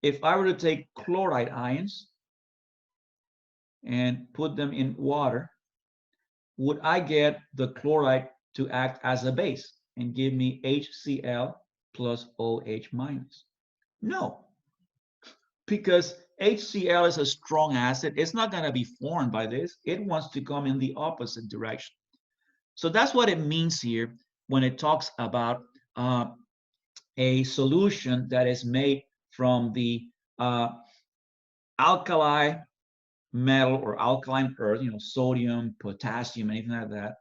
Speaker 1: If I were to take chloride ions and put them in water, would I get the chloride to act as a base and give me HCl plus OH minus? No, because HCl is a strong acid. It's not going to be formed by this. It wants to come in the opposite direction. So that's what it means here when it talks about a solution that is made from the alkali metal or alkaline earth, sodium, potassium, anything like that,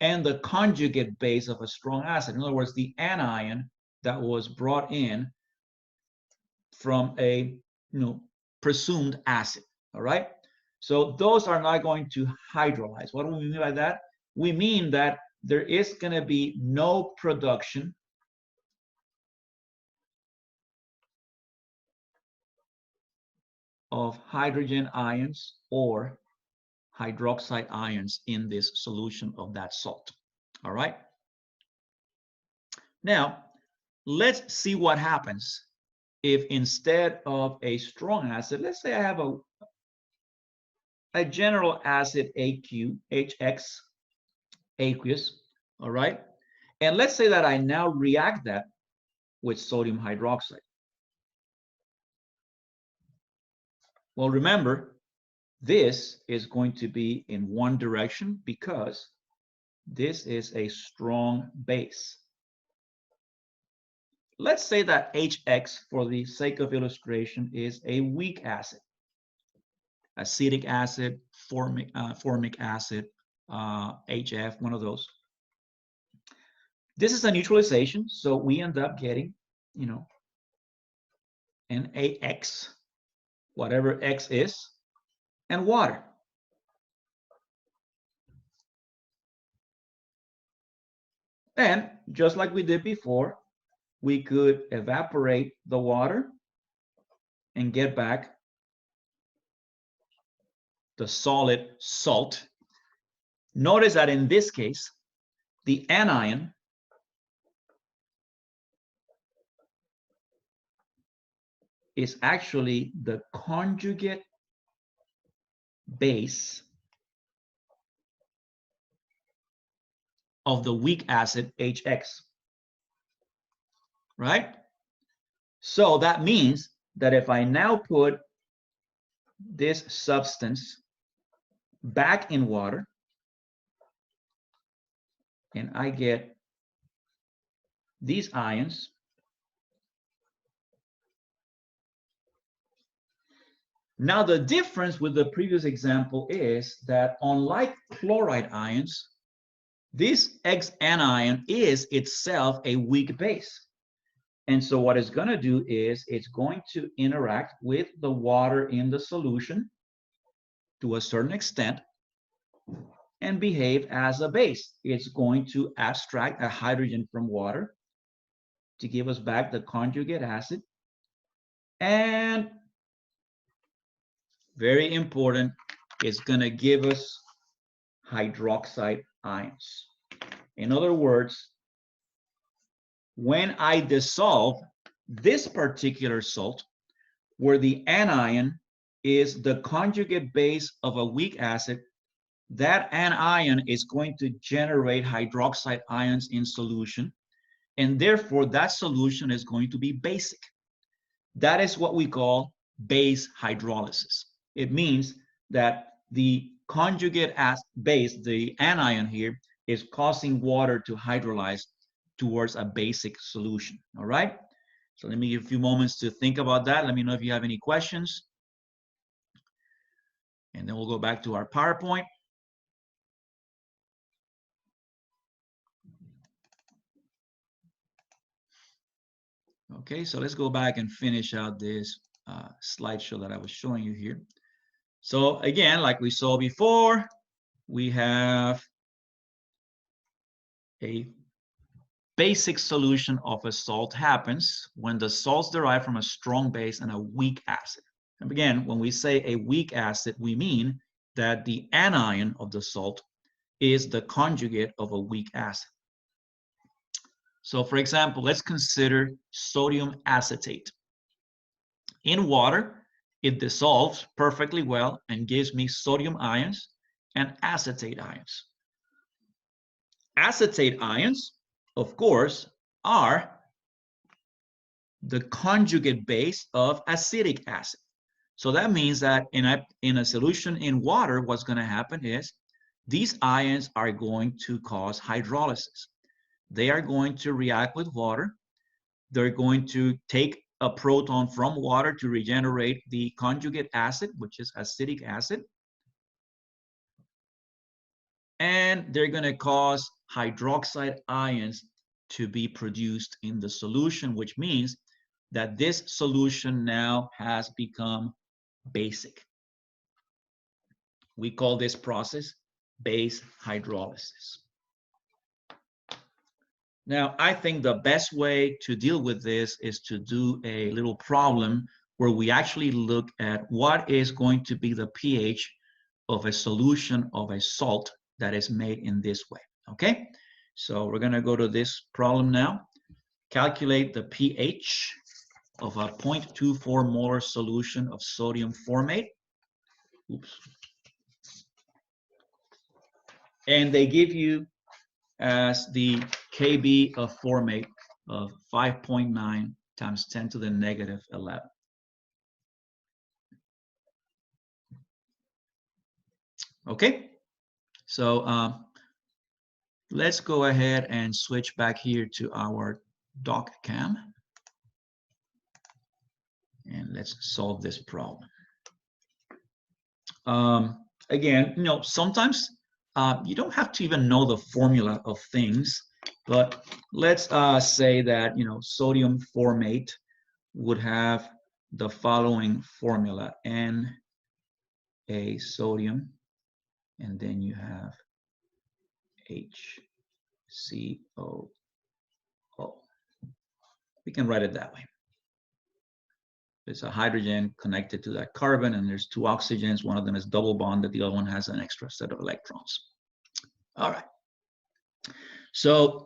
Speaker 1: and the conjugate base of a strong acid. In other words, the anion that was brought in from a presumed acid. All right. So those are not going to hydrolyze. What do we mean by that? We mean that there is going to be no production of hydrogen ions or hydroxide ions in this solution of that salt. All right. Now, let's see what happens if instead of a strong acid, let's say I have a general acid AQ, HX, aqueous, all right? And let's say that I now react that with sodium hydroxide. Well, remember, this is going to be in one direction because this is a strong base. Let's say that HX, for the sake of illustration, is a weak acid. Acetic acid, formic acid, HF, one of those. This is a neutralization, so we end up getting, you know, NaX, whatever X is, and water. And just like we did before, we could evaporate the water and get back the solid salt. Notice that in this case, the anion is actually the conjugate base of the weak acid HX, right? So that means that if I now put this substance back in water and I get these ions, now the difference with the previous example is that unlike chloride ions, this X anion is itself a weak base. And so what it's going to do is it's going to interact with the water in the solution to a certain extent and behave as a base. It's going to abstract a hydrogen from water to give us back the conjugate acid. And very important, it's going to give us hydroxide ions. In other words, when I dissolve this particular salt, where the anion is the conjugate base of a weak acid, that anion is going to generate hydroxide ions in solution, and therefore that solution is going to be basic. That is what we call base hydrolysis. It means that the conjugate base, the anion here, is causing water to hydrolyze towards a basic solution. All right? So let me give a few moments to think about that. Let me know if you have any questions. And then we'll go back to our PowerPoint. Okay, so let's go back and finish out this slideshow that I was showing you here. So again, like we saw before, we have a basic solution of a salt happens when the salts derive from a strong base and a weak acid. And again, when we say a weak acid, we mean that the anion of the salt is the conjugate of a weak acid. So for example, let's consider sodium acetate. In water, it dissolves perfectly well and gives me sodium ions and acetate ions. Acetate ions, of course, are the conjugate base of acetic acid. So that means that in a solution in water, what's going to happen is these ions are going to cause hydrolysis. They are going to react with water. They're going to take a proton from water to regenerate the conjugate acid, which is acetic acid. And they're going to cause hydroxide ions to be produced in the solution, which means that this solution now has become basic. We call this process base hydrolysis. Now, I think the best way to deal with this is to do a little problem where we actually look at what is going to be the pH of a solution of a salt that is made in this way, okay? So we're gonna go to this problem now. Calculate the pH of a 0.24 molar solution of sodium formate. Oops. And they give you as the KB of formate of 5.9 times 10 to the negative 11. Okay, so let's go ahead and switch back here to our DocCam. And let's solve this problem. Again, sometimes You don't have to even know the formula of things, but let's say that, sodium formate would have the following formula: Na sodium, and then you have HCOO. We can write it that way. There's a hydrogen connected to that carbon, and there's two oxygens. One of them is double bonded, the other one has an extra set of electrons. All right. So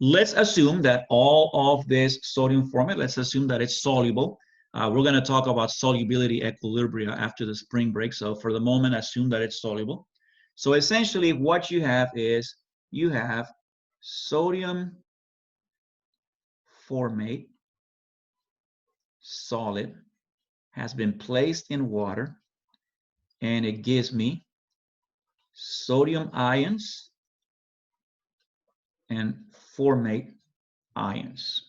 Speaker 1: let's assume that all of this sodium formate, let's assume that it's soluble. We're going to talk about solubility equilibria after the spring break. So for the moment, assume that it's soluble. So essentially what you have is you have sodium formate, solid, has been placed in water, and it gives me sodium ions and formate ions.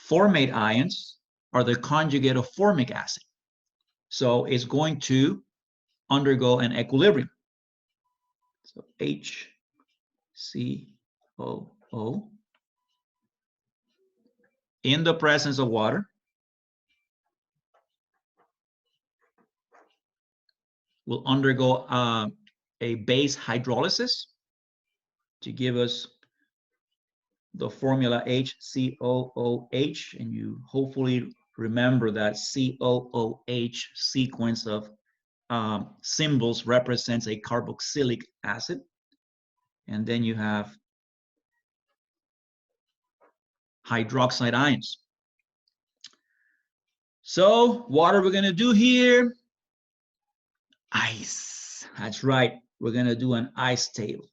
Speaker 1: Formate ions are the conjugate of formic acid. So it's going to undergo an equilibrium. So HCOO in the presence of water will undergo a base hydrolysis to give us the formula HCOOH, and you hopefully remember that COOH sequence of symbols represents a carboxylic acid. And then you have hydroxide ions. So what are we going to do here? Ice. That's right. We're going to do an ice table.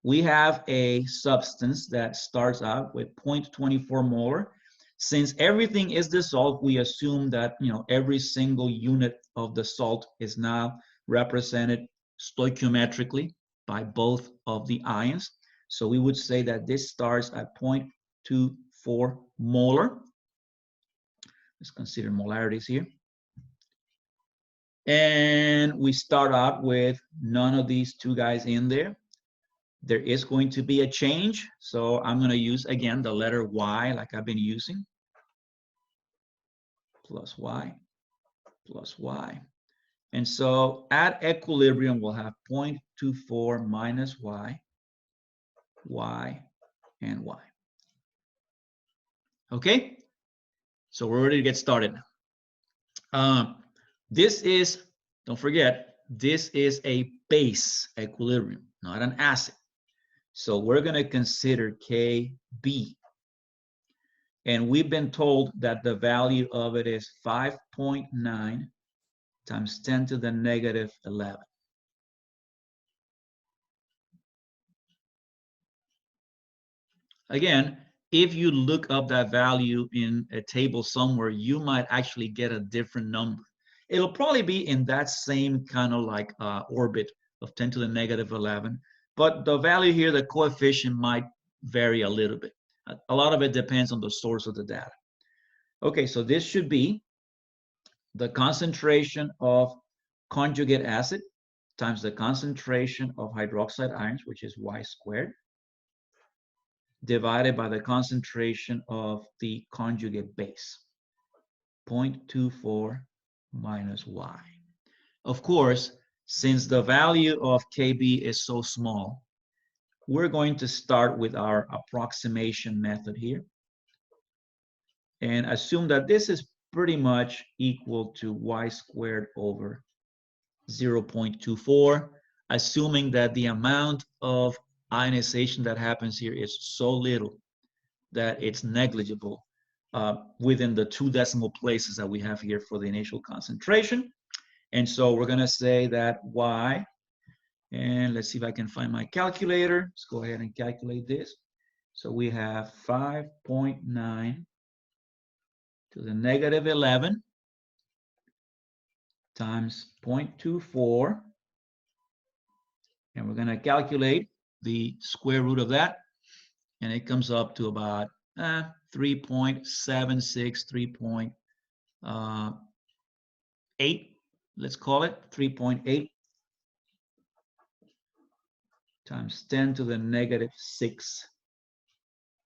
Speaker 1: We have a substance that starts out with 0.24 molar. Since everything is dissolved, we assume that every single unit of the salt is now represented stoichiometrically by both of the ions. So we would say that this starts at 0.24 molar. Let's consider molarities here. And we start out with none of these two guys in there. There is going to be a change. So I'm going to use, again, the letter Y like I've been using. Plus Y, plus Y. And so at equilibrium, we'll have 0.24 minus Y, Y, and Y. Okay? So we're ready to get started now. This is, don't forget, this is a base equilibrium, not an acid. So we're going to consider KB. And we've been told that the value of it is 5.9 times 10 to the negative 11. Again, if you look up that value in a table somewhere, you might actually get a different number. It'll probably be in that same kind of like orbit of 10 to the negative 11. But the value here, the coefficient might vary a little bit. A lot of it depends on the source of the data. Okay, so this should be the concentration of conjugate acid times the concentration of hydroxide ions, which is Y squared, divided by the concentration of the conjugate base, 0.24 minus Y. Of course, since the value of KB is so small, we're going to start with our approximation method here and assume that this is pretty much equal to Y squared over 0.24, assuming that the amount of ionization that happens here is so little that it's negligible within the 2 decimal places that we have here for the initial concentration. And so we're going to say that Y, and let's see if I can find my calculator. Let's go ahead and calculate this. So we have 5.9 to the negative 11 times 0.24. And we're going to calculate the square root of that. And it comes up to about 3.76, 3.8, let's call it 3.8. times 10 to the negative 6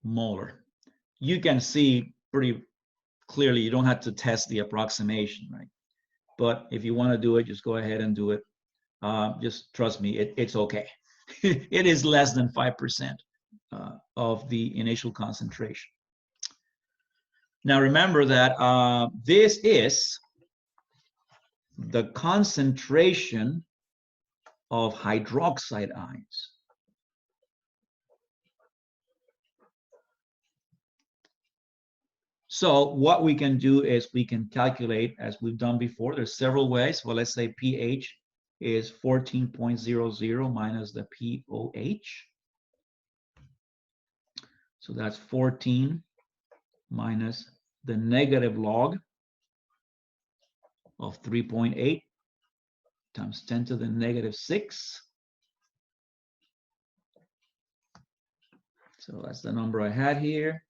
Speaker 1: molar. You can see pretty clearly, you don't have to test the approximation, right? But if you want to do it, just go ahead and do it. Just trust me, it's okay. It is less than 5% of the initial concentration. Now remember that this is the concentration of hydroxide ions. So what we can do is we can calculate, as we've done before, there's several ways. Well, let's say pH is 14.00 minus the pOH. So that's 14 minus the negative log of 3.8 times 10 to the negative 6. So that's the number I had here.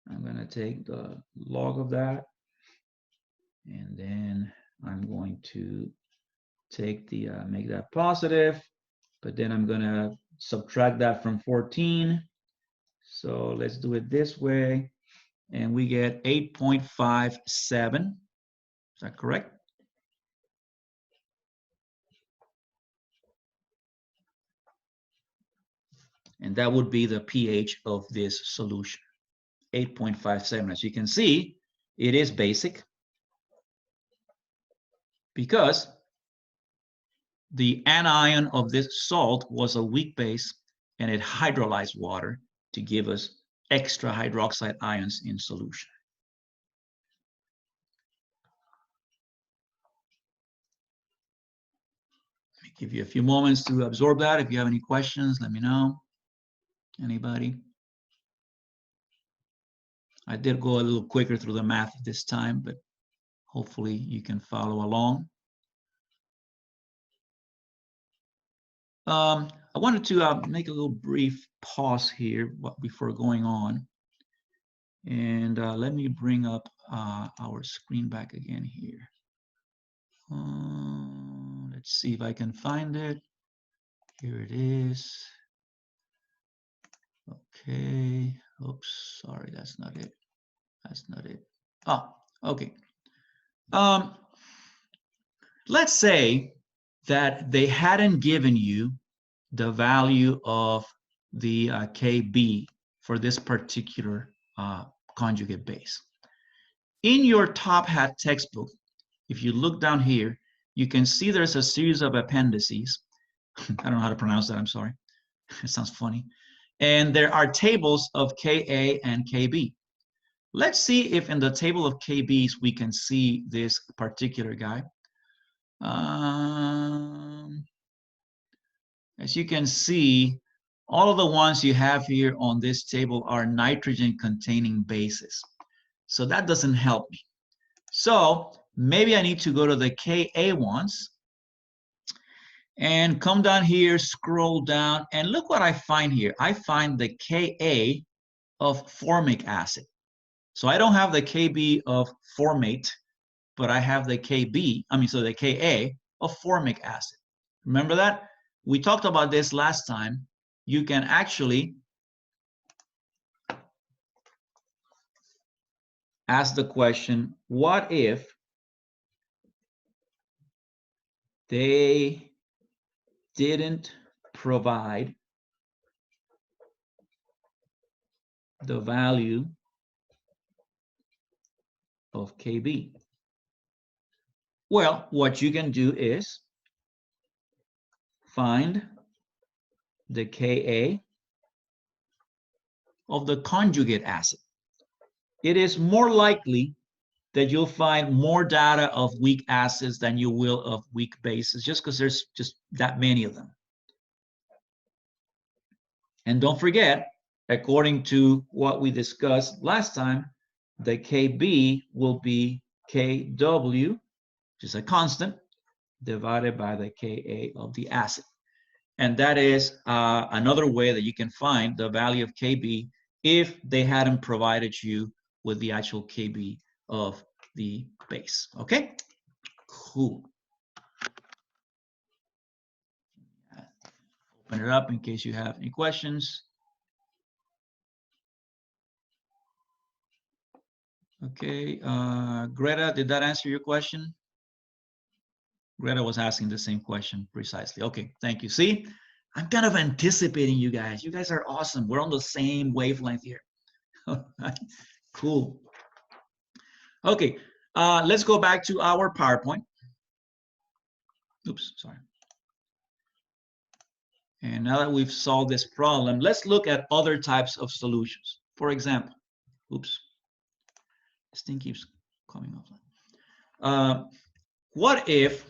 Speaker 1: I'm going to take the log of that, and then I'm going to take the, make that positive, but then I'm going to subtract that from 14. So let's do it this way, and we get 8.57. Is that correct? And that would be the pH of this solution, 8.57. As you can see, it is basic because the anion of this salt was a weak base, and it hydrolyzed water to give us extra hydroxide ions in solution. Let me give you a few moments to absorb that. If you have any questions, let me know. Anybody? I did go a little quicker through the math this time, but hopefully you can follow along. I wanted to make a little brief pause here before going on. And let me bring up our screen back again here. Let's see if I can find it. Here it is. Okay. Oops, sorry, that's not it. That's not it. Oh, okay. Let's say that they hadn't given you the value of the Kb for this particular conjugate base. In your top hat textbook, if you look down here, you can see there's a series of appendices. I don't know how to pronounce that, I'm sorry. It sounds funny. And there are tables of Ka and Kb. Let's see if in the table of Kb's we can see this particular guy. As you can see, all of the ones you have here on this table are nitrogen-containing bases. So that doesn't help me. So maybe I need to go to the Ka ones and come down here, scroll down, and look what I find here. I find the Ka of formic acid. So I don't have the Kb of formate, but I have the the Ka of formic acid. Remember that? We talked about this last time. You can actually ask the question, what if they didn't provide the value of Kb? Well, what you can do is find the Ka of the conjugate acid. It is more likely that you'll find more data of weak acids than you will of weak bases, just because there's just that many of them. And don't forget, according to what we discussed last time, the Kb will be Kw, which is a constant, divided by the Ka of the acid. And that is another way that you can find the value of Kb if they hadn't provided you with the actual Kb of the base. Okay, cool. open it up in case you have any questions. Okay, Greta, did that answer your question? Greta was asking the same question precisely. Okay, thank you. See, I'm kind of anticipating you guys. You guys are awesome. We're on the same wavelength here. Cool. Okay, let's go back to our PowerPoint. Oops, sorry. And now that we've solved this problem, let's look at other types of solutions. For example, oops, this thing keeps coming off. What if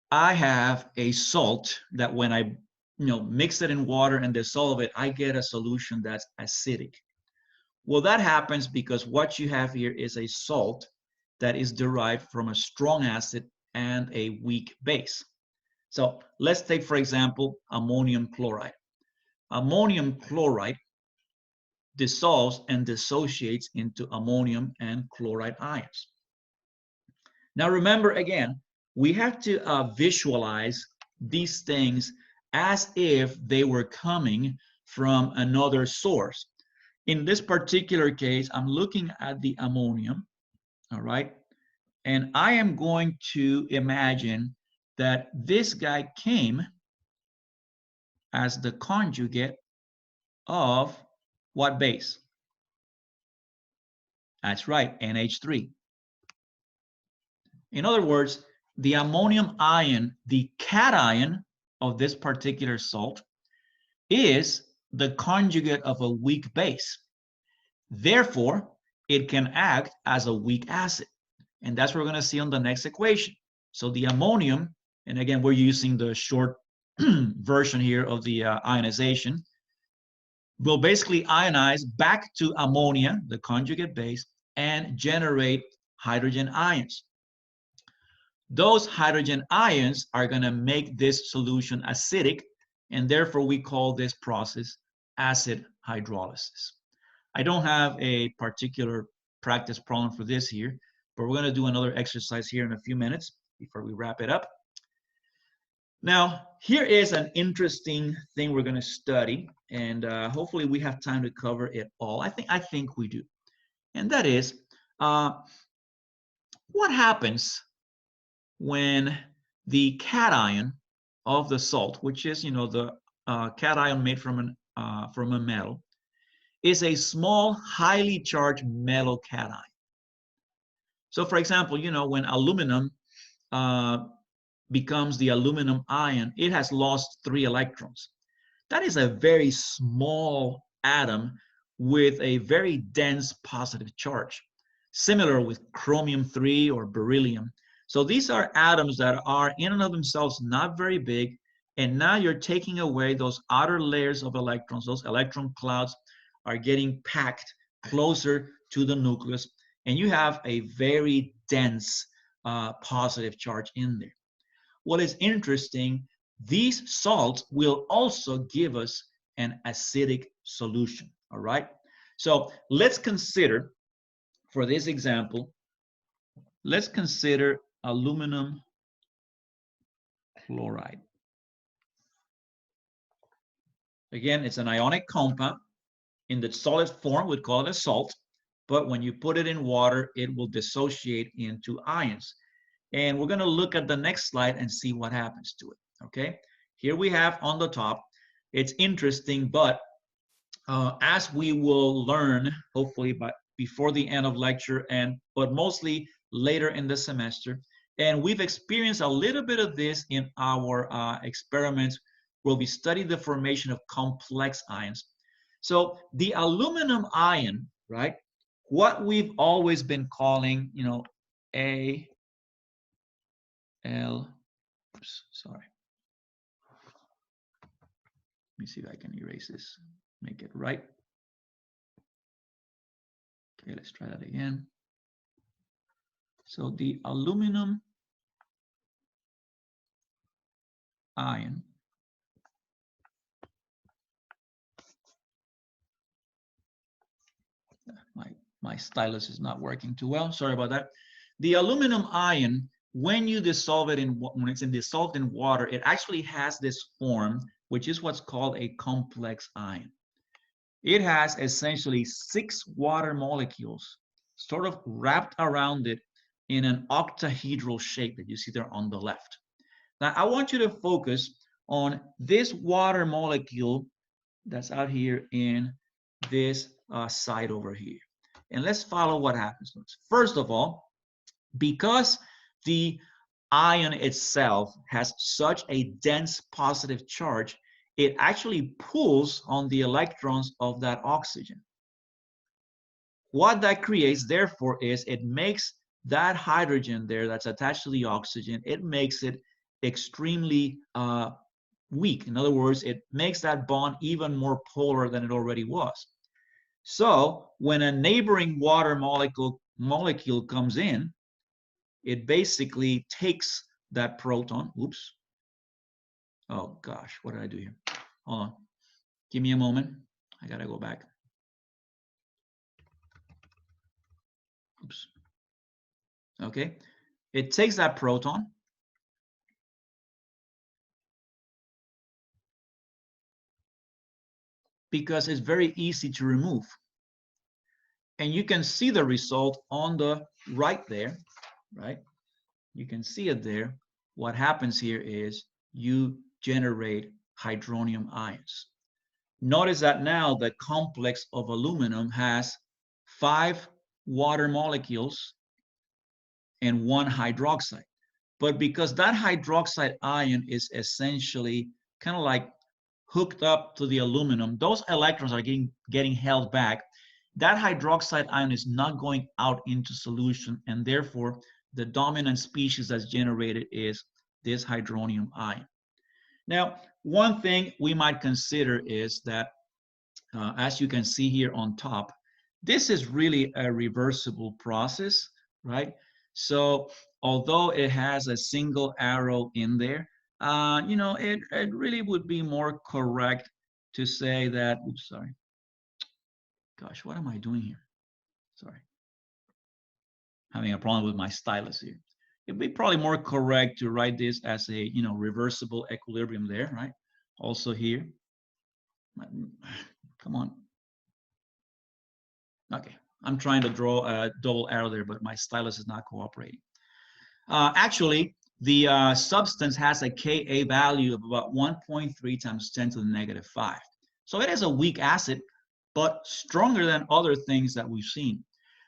Speaker 1: I have a salt that when I mix it in water and dissolve it, I get a solution that's acidic? Well, that happens because what you have here is a salt that is derived from a strong acid and a weak base. So let's take, for example, ammonium chloride. Ammonium chloride dissolves and dissociates into ammonium and chloride ions. Now, remember, again, we have to visualize these things as if they were coming from another source. In this particular case, I'm looking at the ammonium, all right? And I am going to imagine that this guy came as the conjugate of what base? That's right, NH3. In other words, the ammonium ion, the cation of this particular salt, is the conjugate of a weak base. Therefore, it can act as a weak acid. And that's what we're going to see on the next equation. So the ammonium, and again, we're using the short version here of the ionization, will basically ionize back to ammonia, the conjugate base, and generate hydrogen ions. Those hydrogen ions are going to make this solution acidic, and therefore we call this process acid hydrolysis. I don't have a particular practice problem for this here, but we're going to do another exercise here in a few minutes before we wrap it up. Now, here is an interesting thing we're going to study, and hopefully we have time to cover it all. I think we do. And that is, what happens when the cation of the salt, which is, the cation made from a metal, is a small, highly charged metal cation. So, for example, when aluminum becomes the aluminum ion, it has lost 3 electrons. That is a very small atom with a very dense positive charge, similar with chromium-3 or beryllium. So these are atoms that are in and of themselves not very big, and now you're taking away those outer layers of electrons. Those electron clouds are getting packed closer to the nucleus, and you have a very dense positive charge in there. What is interesting, these salts will also give us an acidic solution, all right? So let's consider, for this example, let's consider aluminum chloride. Again, it's an ionic compound. In the solid form, we'd call it a salt, but when you put it in water, it will dissociate into ions. And we're going to look at the next slide and see what happens to it, okay? Here we have on the top, it's interesting, but as we will learn, hopefully before the end of lecture, but mostly later in the semester, and we've experienced a little bit of this in our experiments where we study the formation of complex ions. So the aluminum ion, right, what we've always been calling, A, L, oops, sorry. Let me see if I can erase this, make it right. Okay, let's try that again. So the aluminum ion my stylus is not working too well. Sorry about that. The aluminum ion when you dissolve it when it's dissolved in water, it actually has this form, which is what's called a complex ion. It has essentially 6 water molecules sort of wrapped around it in an octahedral shape that you see there on the left. Now, I want you to focus on this water molecule that's out here in this side over here. And let's follow what happens. First of all, because the ion itself has such a dense positive charge, it actually pulls on the electrons of that oxygen. What that creates, therefore, is it makes that hydrogen there that's attached to the oxygen, it makes it extremely weak. In other words, it makes that bond even more polar than it already was. So when a neighboring water molecule comes in, it basically takes that proton. Oops. Oh gosh, what did I do here? Hold on. Give me a moment. I gotta go back. Oops. Okay. It takes that proton. Because it's very easy to remove. And you can see the result on the right there, right? You can see it there. What happens here is you generate hydronium ions. Notice that now the complex of aluminum has 5 water molecules and 1 hydroxide. But because that hydroxide ion is essentially kind of like hooked up to the aluminum, those electrons are getting held back. That hydroxide ion is not going out into solution, and therefore the dominant species that's generated is this hydronium ion. Now, one thing we might consider is that, as you can see here on top, this is really a reversible process, right? So although it has a single arrow in there, it really would be more correct to say that, oops, sorry. Gosh, what am I doing here? Sorry. Having a problem with my stylus here. It'd be probably more correct to write this as a, reversible equilibrium there, right? Also here. Come on. Okay, I'm trying to draw a double arrow there, but my stylus is not cooperating. Actually, the substance has a Ka value of about 1.3 times 10 to the negative 5. So it is a weak acid, but stronger than other things that we've seen.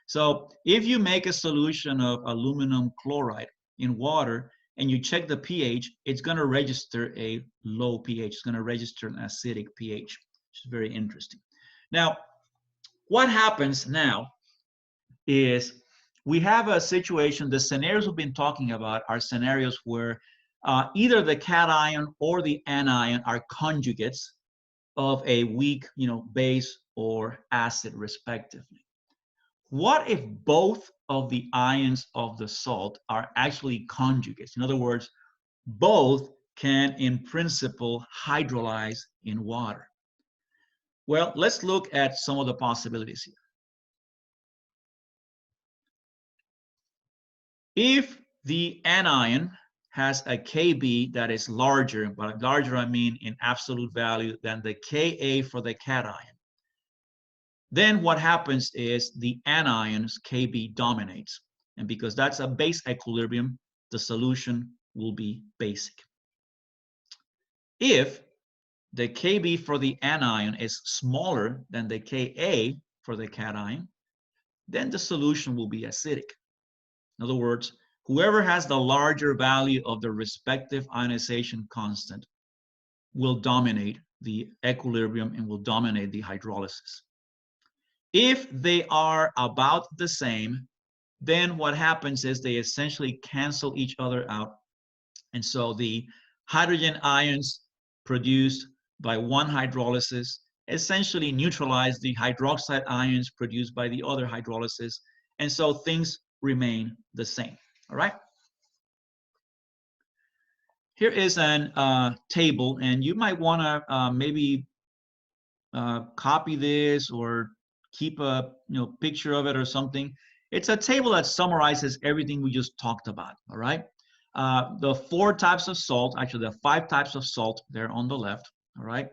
Speaker 1: So if you make a solution of aluminum chloride in water and you check the pH, it's going to register a low pH. It's going to register an acidic pH, which is very interesting. Now, what happens now is we have a situation, the scenarios we've been talking about are scenarios where either the cation or the anion are conjugates of a weak, base or acid respectively. What if both of the ions of the salt are actually conjugates? In other words, both can in principle hydrolyze in water. Well, let's look at some of the possibilities here. If the anion has a Kb that is larger, by larger I mean in absolute value, than the Ka for the cation, then what happens is the anion's Kb dominates. And because that's a base equilibrium, the solution will be basic. If the Kb for the anion is smaller than the Ka for the cation, then the solution will be acidic. In other words, whoever has the larger value of the respective ionization constant will dominate the equilibrium and will dominate the hydrolysis. If they are about the same, then what happens is they essentially cancel each other out. And so the hydrogen ions produced by one hydrolysis essentially neutralize the hydroxide ions produced by the other hydrolysis. And so things remain the same. All right. Here is an table, and you might want to maybe copy this or keep a picture of it or something. It's a table that summarizes everything we just talked about. All right. the 4 types of salt, actually the 5 types of salt there on the left, all right?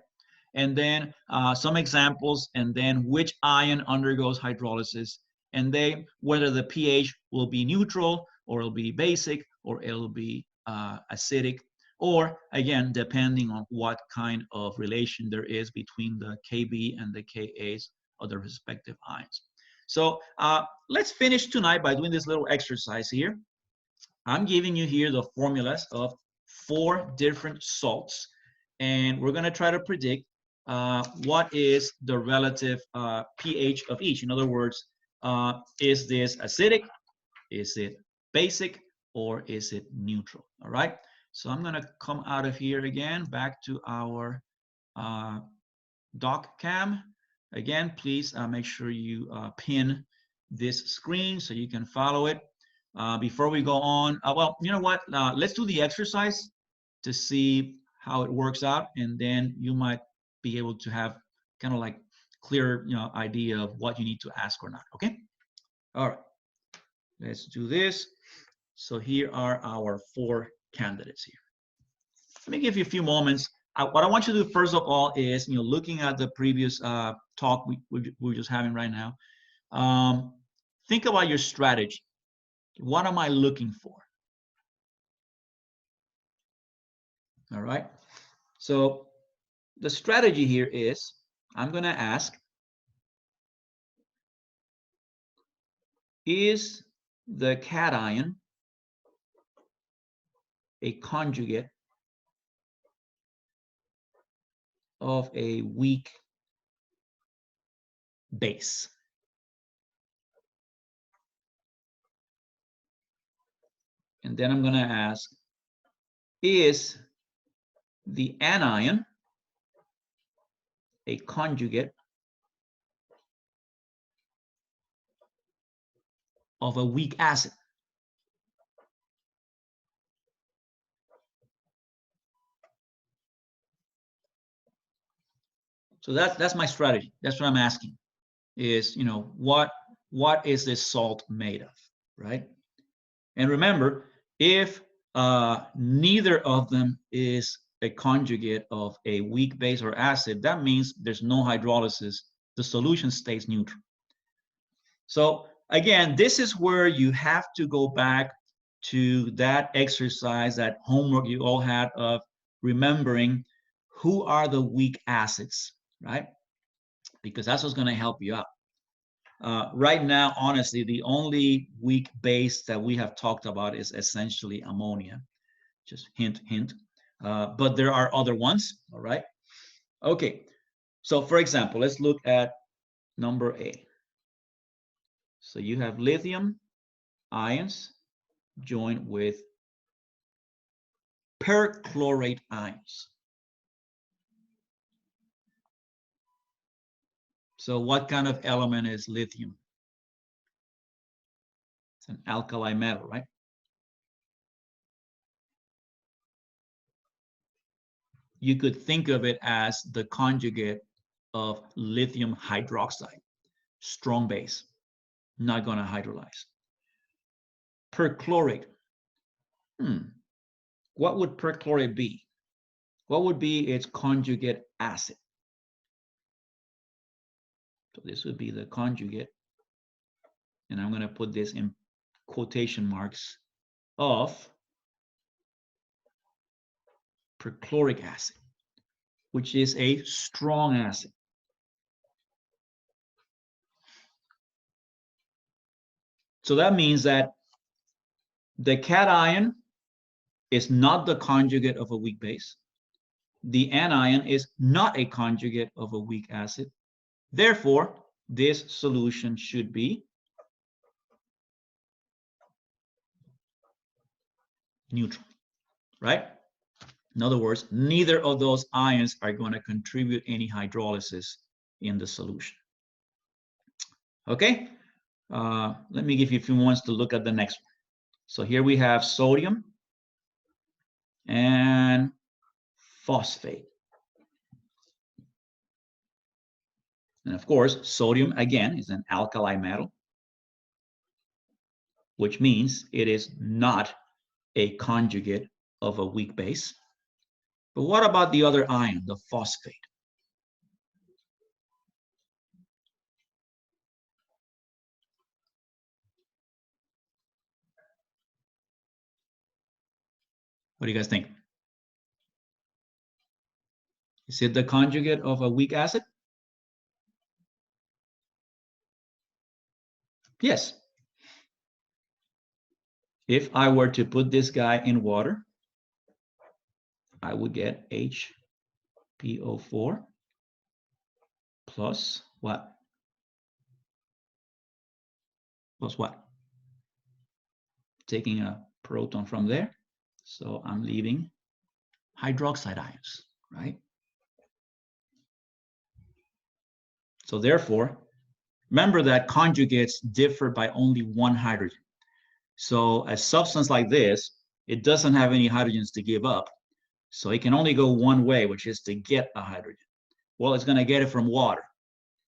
Speaker 1: And then some examples, and then which ion undergoes hydrolysis, and then whether the pH will be neutral, or it'll be basic, or it'll be acidic, or again, depending on what kind of relation there is between the Kb and the Kas of the respective ions. So let's finish tonight by doing this little exercise here. I'm giving you here the formulas of 4 different salts, and we're going to try to predict what is the relative pH of each. In other words, is this acidic, is it basic, or is it neutral? All right. So I'm going to come out of here again, back to our doc cam. Again, please make sure you pin this screen so you can follow it. Before we go on, well, you know what? Let's do the exercise to see how it works out, and then you might be able to have kind of like clear, idea of what you need to ask or not. Okay. All right. Let's do this. So here are our 4 candidates here. Let me give you a few moments. What I want you to do first of all is, looking at the previous talk we're just having right now, think about your strategy. What am I looking for? All right. So the strategy here is, I'm going to ask, is the cation a conjugate of a weak base? And then I'm going to ask, is the anion a conjugate of a weak acid? So that's my strategy. That's what I'm asking, is, what is this salt made of, right? And remember, if neither of them is a conjugate of a weak base or acid, that means there's no hydrolysis. The solution stays neutral. So again, this is where you have to go back to that exercise, that homework you all had of remembering who are the weak acids, right? Because that's what's going to help you out. Right now, honestly, the only weak base that we have talked about is essentially ammonia. Just hint, hint. But there are other ones, all right? Okay, so for example, let's look at number A. So you have lithium ions joined with perchlorate ions. So what kind of element is lithium? It's an alkali metal, right? You could think of it as the conjugate of lithium hydroxide, strong base, not going to hydrolyze. Perchlorate. What would perchlorate be? What would be its conjugate acid? So this would be the conjugate, and I'm going to put this in quotation marks, of perchloric acid, which is a strong acid. So that means that the cation is not the conjugate of a weak base. The anion is not a conjugate of a weak acid. Therefore, this solution should be neutral, right? In other words, neither of those ions are going to contribute any hydrolysis in the solution. Okay, let me give you a few moments to look at the next one. So here we have sodium and phosphate. And of course, sodium, again, is an alkali metal, which means it is not a conjugate of a weak base. But what about the other ion, the phosphate? What do you guys think? Is it the conjugate of a weak acid? Yes. If I were to put this guy in water, I would get HPO4 plus what? Plus what? Taking a proton from there. So I'm leaving hydroxide ions, right? So therefore, remember that conjugates differ by only one hydrogen. So a substance like this, it doesn't have any hydrogens to give up. So it can only go one way, which is to get a hydrogen. Well, it's going to get it from water.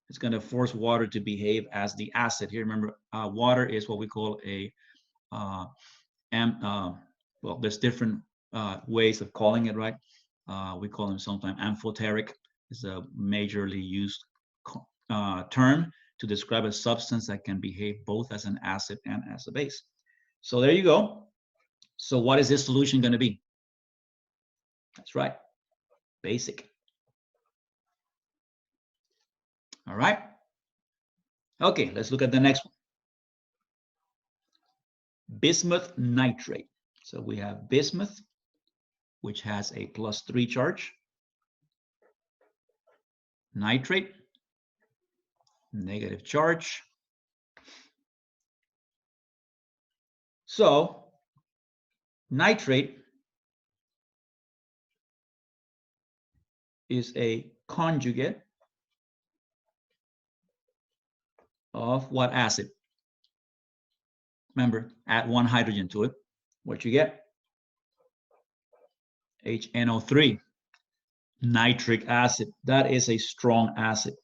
Speaker 1: It's going to force water to behave as the acid here. Remember, water is what we call a, well, there's different ways of calling it, right? We call them sometimes amphoteric. It's a majorly used term to describe a substance that can behave both as an acid and as a base. So there you go. So what is this solution going to be? That's right, basic. All right. Okay, let's look at the next one. Bismuth nitrate. So we have bismuth, which has a +3 charge. Nitrate, negative charge. So nitrate is a conjugate of what acid? Remember, add one hydrogen to it. What you get? HNO3, nitric acid. That is a strong acid.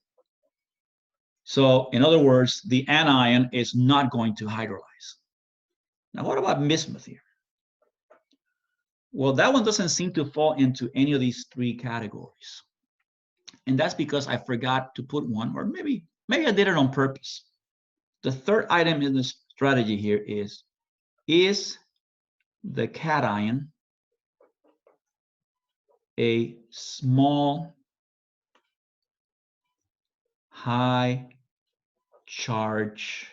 Speaker 1: So in other words, the anion is not going to hydrolyze. Now, what about bismuth here? Well, that one doesn't seem to fall into any of these three categories. And that's because I forgot to put one, or maybe I did it on purpose. The third item in this strategy here is the cation a small, high charge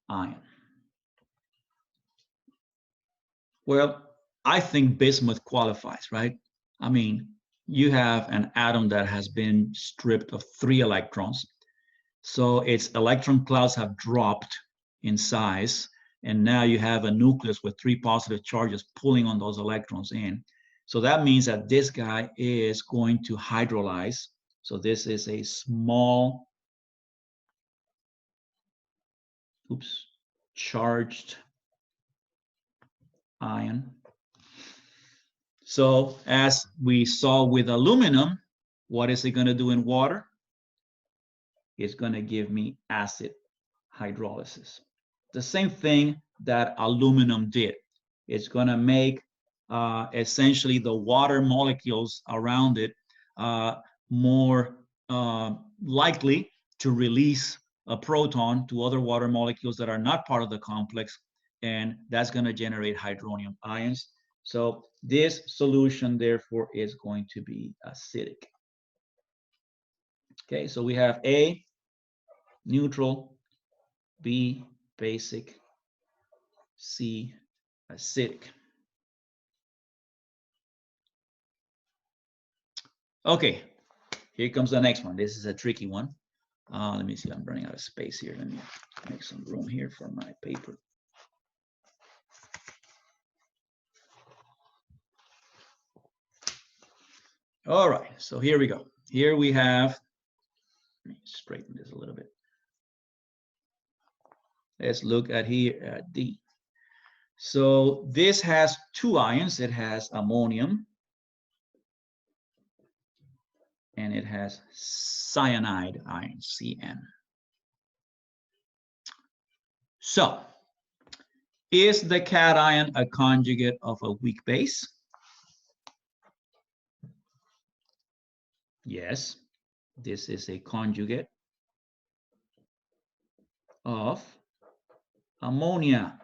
Speaker 1: ion? Well, I think bismuth qualifies, right? I mean, you have an atom that has been stripped of 3 electrons. So its electron clouds have dropped in size. And now you have a nucleus with 3 positive charges pulling on those electrons in. So that means that this guy is going to hydrolyze. So this is a small, charged ion. So as we saw with aluminum, what is it going to do in water? It's going to give me acid hydrolysis. The same thing that aluminum did. It's going to make essentially the water molecules around it more likely to release a proton to other water molecules that are not part of the complex, and that's going to generate hydronium ions. So this solution, therefore, is going to be acidic. Okay, so we have A, neutral, B, basic, C, acidic. Okay, here comes the next one. This is a tricky one. Let me see, I'm running out of space here. Let me make some room here for my paper. All right, so here we go. Here we have, let me straighten this a little bit. Let's look at here at D. So this has 2 ions. It has ammonium and it has cyanide ion, Cn. So Is the cation a conjugate of a weak base? Yes, this is a conjugate of ammonia,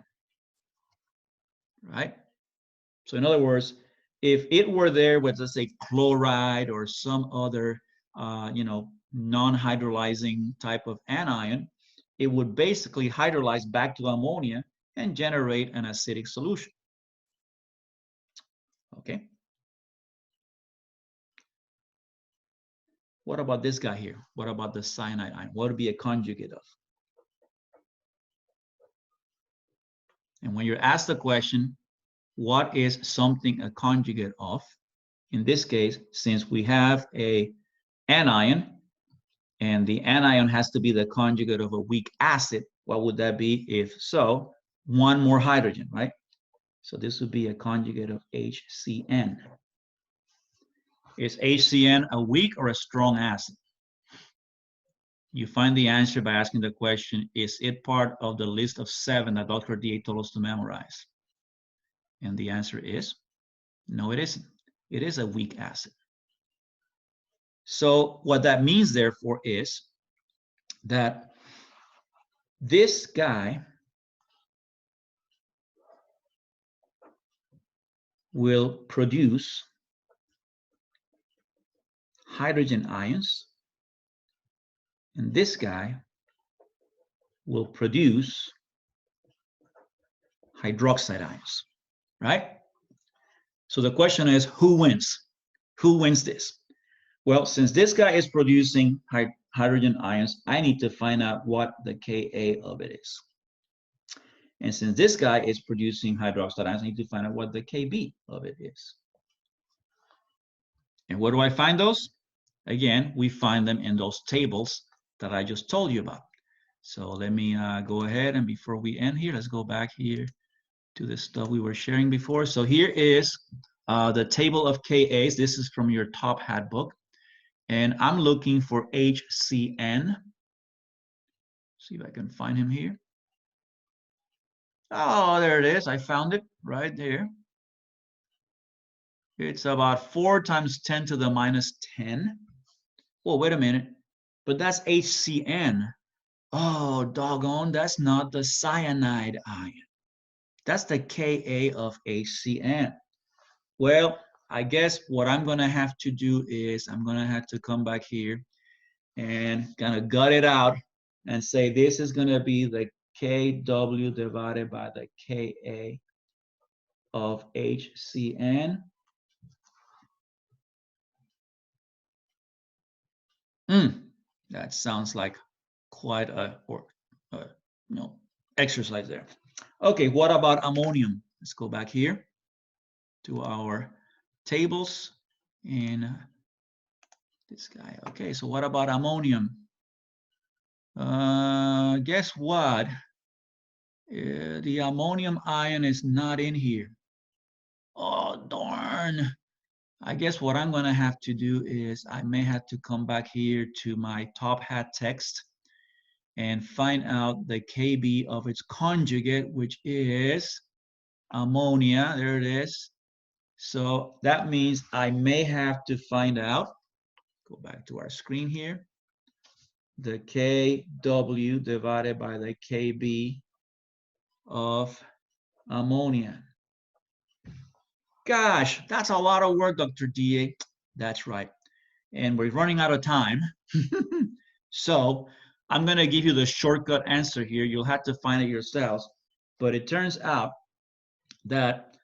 Speaker 1: right? So in other words, if it were there with, let's say, chloride or some other, non-hydrolyzing type of anion, it would basically hydrolyze back to ammonia and generate an acidic solution. Okay. What about this guy here? What about the cyanide ion? What would be a conjugate of? And when you're asked the question, what is something a conjugate of? In this case, since we have a anion, and the anion has to be the conjugate of a weak acid, what would that be? If so, one more hydrogen, right? So this would be a conjugate of HCN. Is HCN a weak or a strong acid? You find the answer by asking the question, is it part of the list of 7 that Dr. D told us to memorize? And the answer is, no, it isn't. It is a weak acid. So what that means, therefore, is that this guy will produce hydrogen ions, and this guy will produce hydroxide ions, right? So the question is, who wins? Who wins this? Well, since this guy is producing hydrogen ions, I need to find out what the Ka of it is. And since this guy is producing hydroxide ions, I need to find out what the Kb of it is. And where do I find those? Again, we find them in those tables that I just told you about. So let me go ahead, and before we end here, let's go back here to the stuff we were sharing before. So here is the table of Kas. This is from your Top Hat book. And I'm looking for HCN. See if I can find him here. Oh, there it is. I found it right there. It's about 4 times 10 to the minus 10. Well, wait a minute. But that's HCN. Oh, doggone, that's not the cyanide ion. That's the Ka of HCN. Well, I guess what I'm going to have to do is I'm going to have to come back here and kind of gut it out and say this is going to be the Kw divided by the Ka of HCN. That sounds like quite a exercise there. Okay, what about ammonium? Let's go back here to our tables and this guy. Okay, so what about ammonium? Guess what? The ammonium ion is not in here. Oh, darn. I guess what I'm going to have to do is I may have to come back here to my Top Hat text and find out the Kb of its conjugate, which is ammonia. There it is. So that means I may have to find out, go back to our screen here, the Kw divided by the Kb of ammonia. Gosh, that's a lot of work, Dr. DA. That's right. And we're running out of time. So I'm going to give you the shortcut answer here. You'll have to find it yourselves. But it turns out that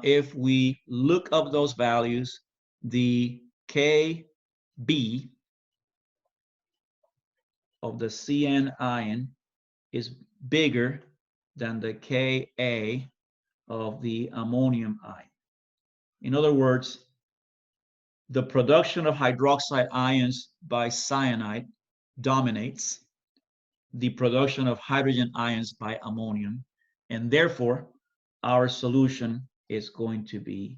Speaker 1: if we look up those values, the Kb of the CN ion is bigger than the Ka of the ammonium ion. In other words, the production of hydroxide ions by cyanide dominates the production of hydrogen ions by ammonium, and therefore our solution is going to be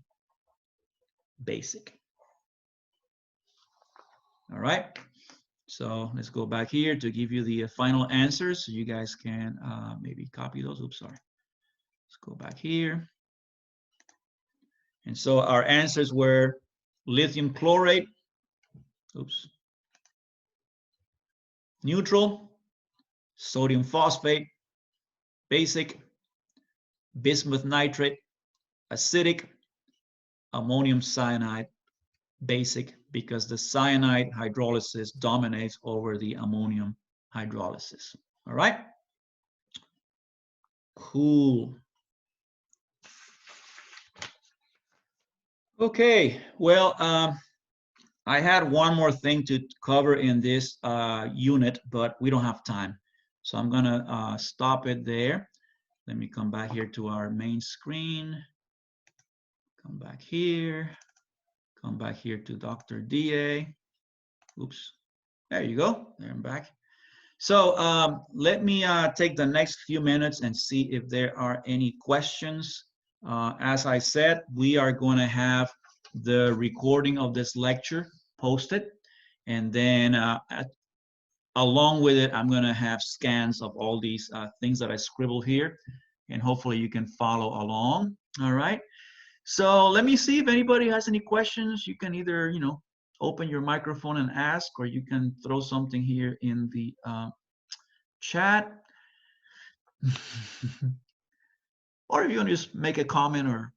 Speaker 1: basic. All right, so let's go back here to give you the final answers so you guys can maybe copy those. Oops, sorry. go back here. And so our answers were lithium chlorate, oops, neutral, sodium phosphate, basic, bismuth nitrate, acidic, ammonium cyanide, basic, because the cyanide hydrolysis dominates over the ammonium hydrolysis. All right? Cool. Okay, well, I had one more thing to cover in this unit, but we don't have time. So I'm gonna stop it there. Let me come back here to our main screen. Come back here. Come back here to Dr. DA. Oops. There you go. There I'm back. So let me take the next few minutes and see if there are any questions. As I said, we are going to have the recording of this lecture posted. And then along with it, I'm going to have scans of all these things that I scribbled here. And hopefully you can follow along. All right. So let me see if anybody has any questions. You can either, open your microphone and ask, or you can throw something here in the chat. Or if you want to just make a comment or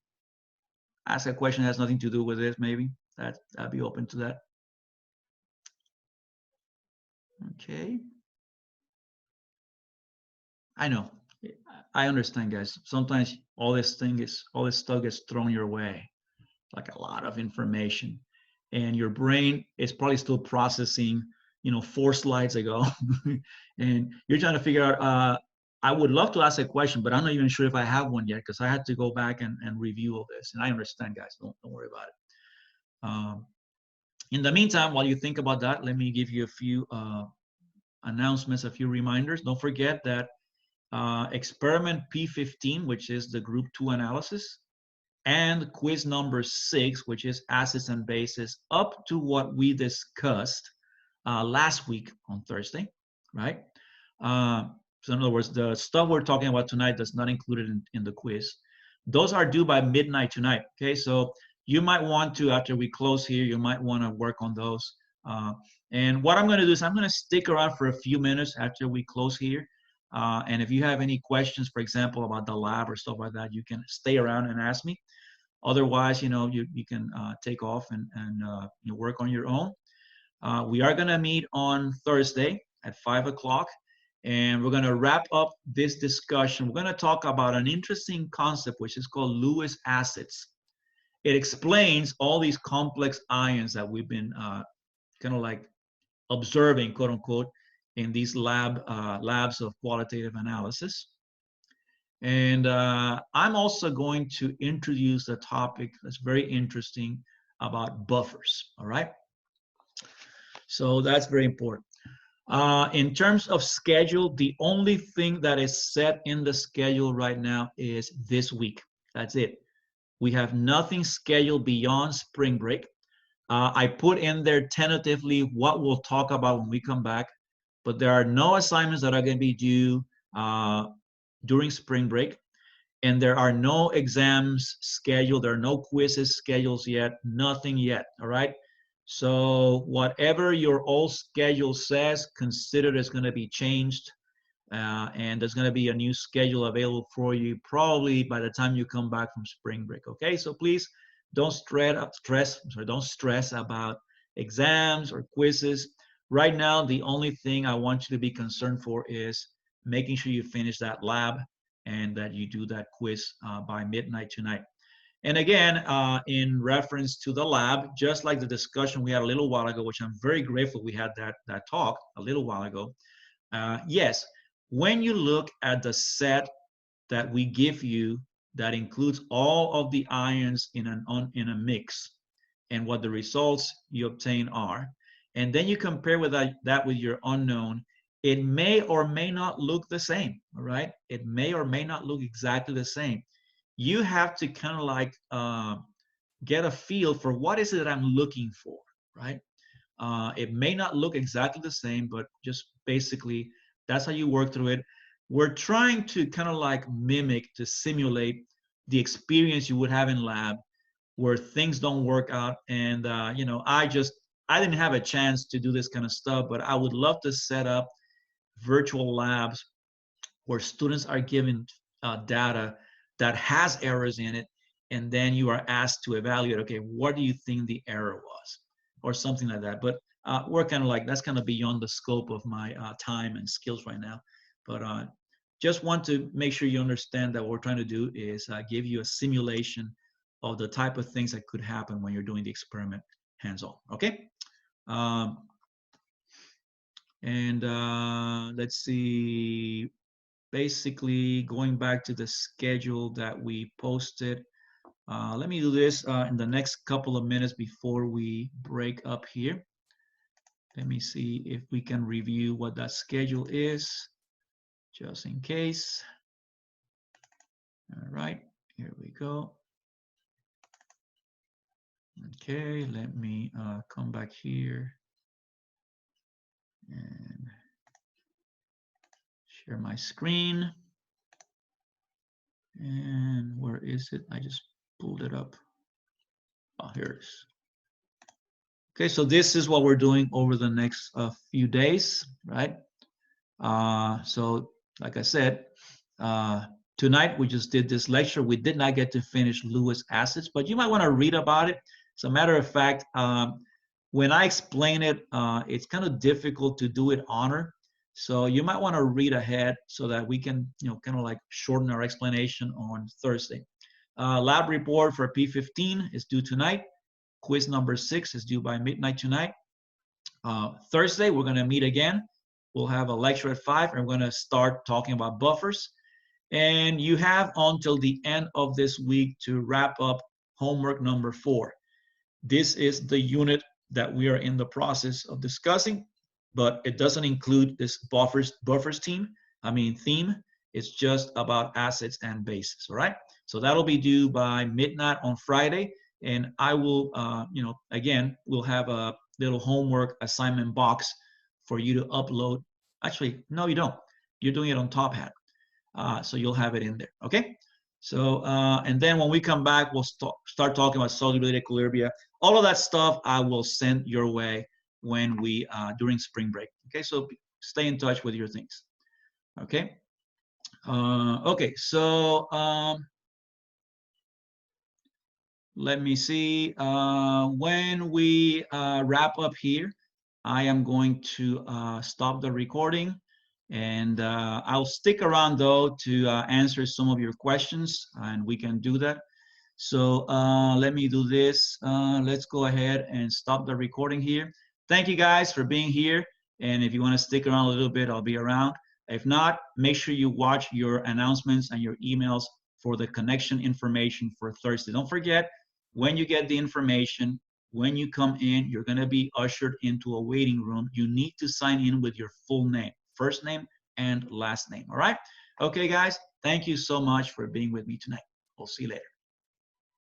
Speaker 1: ask a question that has nothing to do with this, maybe I'd be open to that. Okay. I know. I understand, guys. Sometimes all this stuff gets thrown your way, like a lot of information, and your brain is probably still processing, 4 slides ago, and you're trying to figure out. I would love to ask a question, but I'm not even sure if I have one yet because I had to go back and review all this. And I understand, guys. Don't worry about it. In the meantime, while you think about that, let me give you a few announcements, a few reminders. Don't forget that experiment P15, which is the group 2 analysis, and quiz number 6, which is acids and bases, up to what we discussed last week on Thursday, right? So in other words, the stuff we're talking about tonight does not include it in the quiz. Those are due by midnight tonight, okay? So you might want to, after we close here, you might want to work on those. And what I'm going to do is I'm going to stick around for a few minutes after we close here. And if you have any questions, for example, about the lab or stuff like that, you can stay around and ask me. Otherwise, you can take off and work on your own. We are going to meet on Thursday at 5 o'clock, and we're going to wrap up this discussion. We're going to talk about an interesting concept, which is called Lewis acids. It explains all these complex ions that we've been kind of like observing, quote unquote, in these labs of qualitative analysis. And I'm also going to introduce a topic that's very interesting about buffers, all right? So that's very important. In terms of schedule, the only thing that is set in the schedule right now is this week. That's it. We have nothing scheduled beyond spring break. I put in there tentatively what we'll talk about when we come back, but there are no assignments that are going to be due during spring break, and there are no exams scheduled. There are no quizzes scheduled yet, nothing yet, all right? So whatever your old schedule says, consider it's going to be changed, and there's going to be a new schedule available for you probably by the time you come back from spring break, okay? So please don't don't stress about exams or quizzes. Right now, the only thing I want you to be concerned for is making sure you finish that lab and that you do that quiz by midnight tonight. And again, in reference to the lab, just like the discussion we had a little while ago, which I'm very grateful we had that talk a little while ago. Yes, when you look at the set that we give you that includes all of the ions in a mix and what the results you obtain are, and then you compare with that with your unknown, it may or may not look the same, all right? It may or may not look exactly the same. You have to kind of like get a feel for what is it that I'm looking for, right? It may not look exactly the same, but just basically that's how you work through it. we're trying to kind of like mimic, to simulate the experience you would have in lab where things don't work out. And, you know, I didn't have a chance to do this kind of stuff, but I would love to set up virtual labs where students are given data that has errors in it, and then you are asked to evaluate, okay, what do you think the error was, or something like that. But we're kind of like, that's kind of beyond the scope of my time and skills right now. But just want to make sure you understand that what we're trying to do is give you a simulation of the type of things that could happen when you're doing the experiment hands-on, okay? And let's see, basically going back to the schedule that we posted. Let me do this in the next couple of minutes before we break up here. Let me see if we can review what that schedule is, just in case. All right, here we go. Okay, let me come back here and share my screen. And where is it? I just pulled it up. Oh, here it is. Okay, so this is what we're doing over the next few days, right? So like I said, tonight we just did this lecture. We did not get to finish Lewis acids, but you might want to read about it. As a matter of fact, when I explain it, it's kind of difficult to do it honor. So you might want to read ahead so that we can, you know, kind of like shorten our explanation on Thursday. Lab report for P15 is due tonight. Quiz number 6 is due by midnight tonight. Thursday, we're going to meet again. We'll have a lecture at 5, and we're going to start talking about buffers. And you have until the end of this week to wrap up homework number 4. This is the unit that we are in the process of discussing, but it doesn't include this buffers theme. It's just about acids and bases, all right? So that'll be due by midnight on Friday, and I will, again, we'll have a little homework assignment box for you to upload. Actually, no, you don't. You're doing it on Top Hat, so you'll have it in there, okay? So, and then when we come back, we'll start talking about solubility, equilibria. All of that stuff I will send your way when we, during spring break. Okay, so stay in touch with your things. Okay. Okay, so let me see. When we wrap up here, I am going to stop the recording, and I'll stick around though to answer some of your questions, and we can do that. So let me do this. Let's go ahead and stop the recording here. Thank you guys for being here. And if you want to stick around a little bit, I'll be around. If not, make sure you watch your announcements and your emails for the connection information for Thursday. Don't forget, when you get the information, when you come in, you're going to be ushered into a waiting room. You need to sign in with your full name, first name and last name. All right? Okay, guys, thank you so much for being with me tonight. We'll see you later.